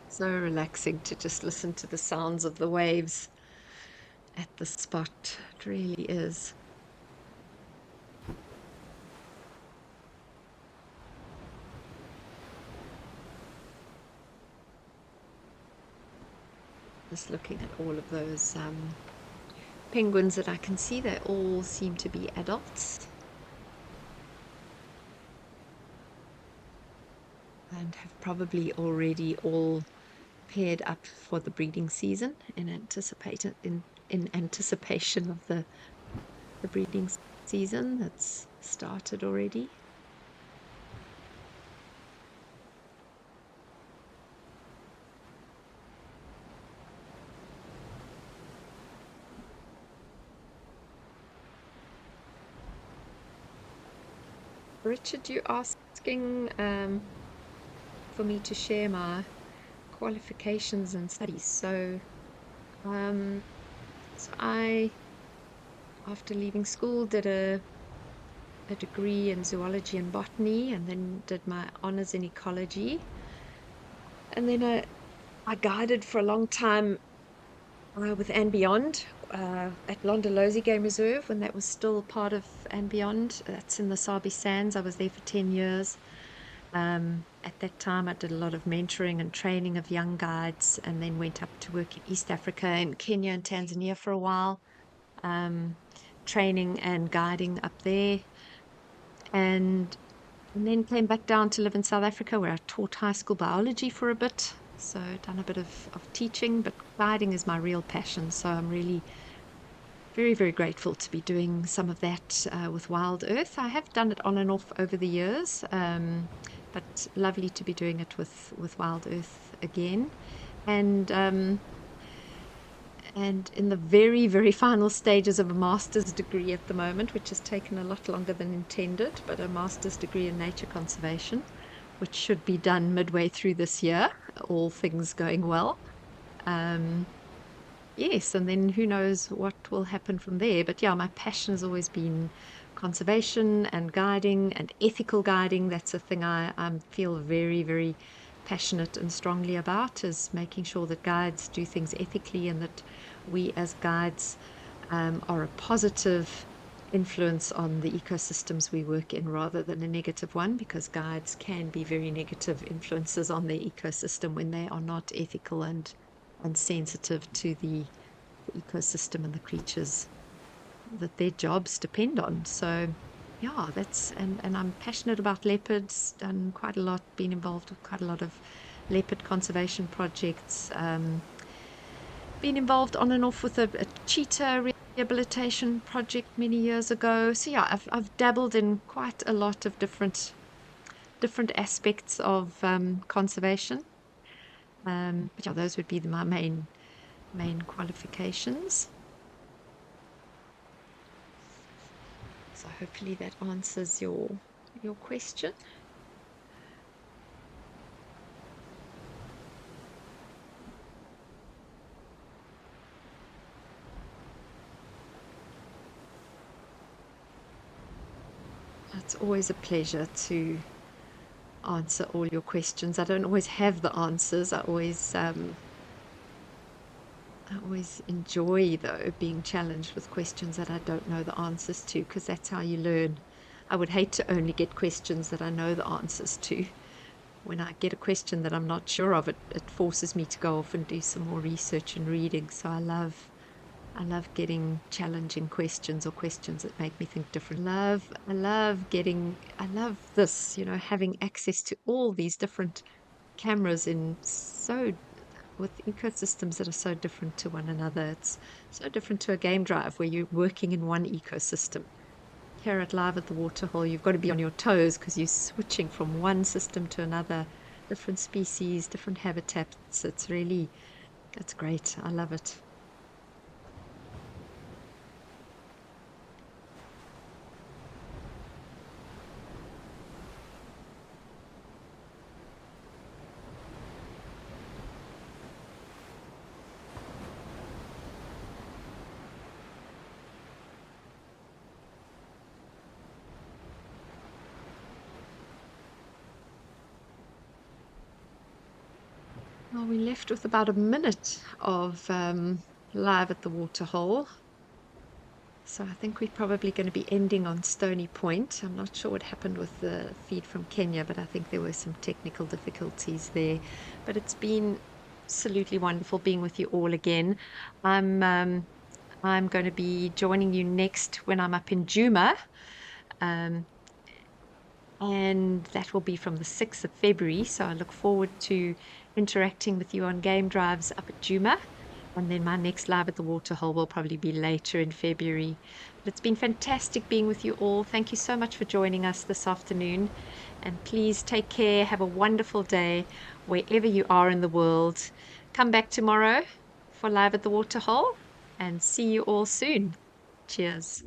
So relaxing to just listen to the sounds of the waves at the spot. It really is. Just looking at all of those penguins that I can see, they all seem to be adults and have probably already all paired up for the breeding season in anticipation of the breeding season that's started already. Richard, you asking for me to share my qualifications and studies. Um, so I, after leaving school, did a degree in zoology and botany, and then did my honors in ecology. And then I guided for a long time with And Beyond at Londolozi Game Reserve when that was still part of And Beyond. That's in the Sabi Sands. I was there for 10 years. At that time, I did a lot of mentoring and training of young guides, and then went up to work in East Africa and Kenya and Tanzania for a while, um, training and guiding up there. And then came back down to live in South Africa, where I taught high school biology for a bit. So done a bit of teaching, but guiding is my real passion. So I'm really very, very grateful to be doing some of that with Wild Earth. I have done it on and off over the years, but lovely to be doing it with Wild Earth again. And and in the very, very final stages of a master's degree at the moment, which has taken a lot longer than intended, but a master's degree in nature conservation, which should be done midway through this year, all things going well. Um, yes, and then who knows what will happen from there. But yeah, my passion has always been conservation and guiding and ethical guiding. That's a thing I feel very, very passionate and strongly about, is making sure that guides do things ethically and that we as guides are a positive influence on the ecosystems we work in rather than a negative one, because guides can be very negative influences on the ecosystem when they are not ethical and sensitive to the ecosystem and the creatures that their jobs depend on. So yeah, and I'm passionate about leopards, done quite a lot, been involved with quite a lot of leopard conservation projects, been involved on and off with a cheetah rehabilitation project many years ago. So yeah, I've dabbled in quite a lot of different aspects of conservation. But yeah, those would be my main qualifications. So hopefully that answers your question. It's always a pleasure to answer all your questions. I don't always have the answers. I always enjoy, though, being challenged with questions that I don't know the answers to, because that's how you learn. I would hate to only get questions that I know the answers to. When I get a question that I'm not sure of, it forces me to go off and do some more research and reading. So I love getting challenging questions or questions that make me think different. I love this, having access to all these different cameras with ecosystems that are so different to one another. It's so different to a game drive where you're working in one ecosystem. Here at Live at the Waterhole, you've got to be on your toes because you're switching from one system to another, different species, different habitats. It's great. I love it. Well, we left with about a minute of Live at the Waterhole. So I think we're probably going to be ending on Stony Point. I'm not sure what happened with the feed from Kenya, but I think there were some technical difficulties there. But it's been absolutely wonderful being with you all again. I'm um, I'm going to be joining you next when I'm up in Juma. Um, and that will be from the 6th of February. So I look forward to interacting with you on game drives up at Juma. And then my next live at the Waterhole will probably be later in February. But it's been fantastic being with you all. Thank you so much for joining us this afternoon. And please take care. Have a wonderful day wherever you are in the world. Come back tomorrow for Live at the Waterhole and see you all soon. Cheers.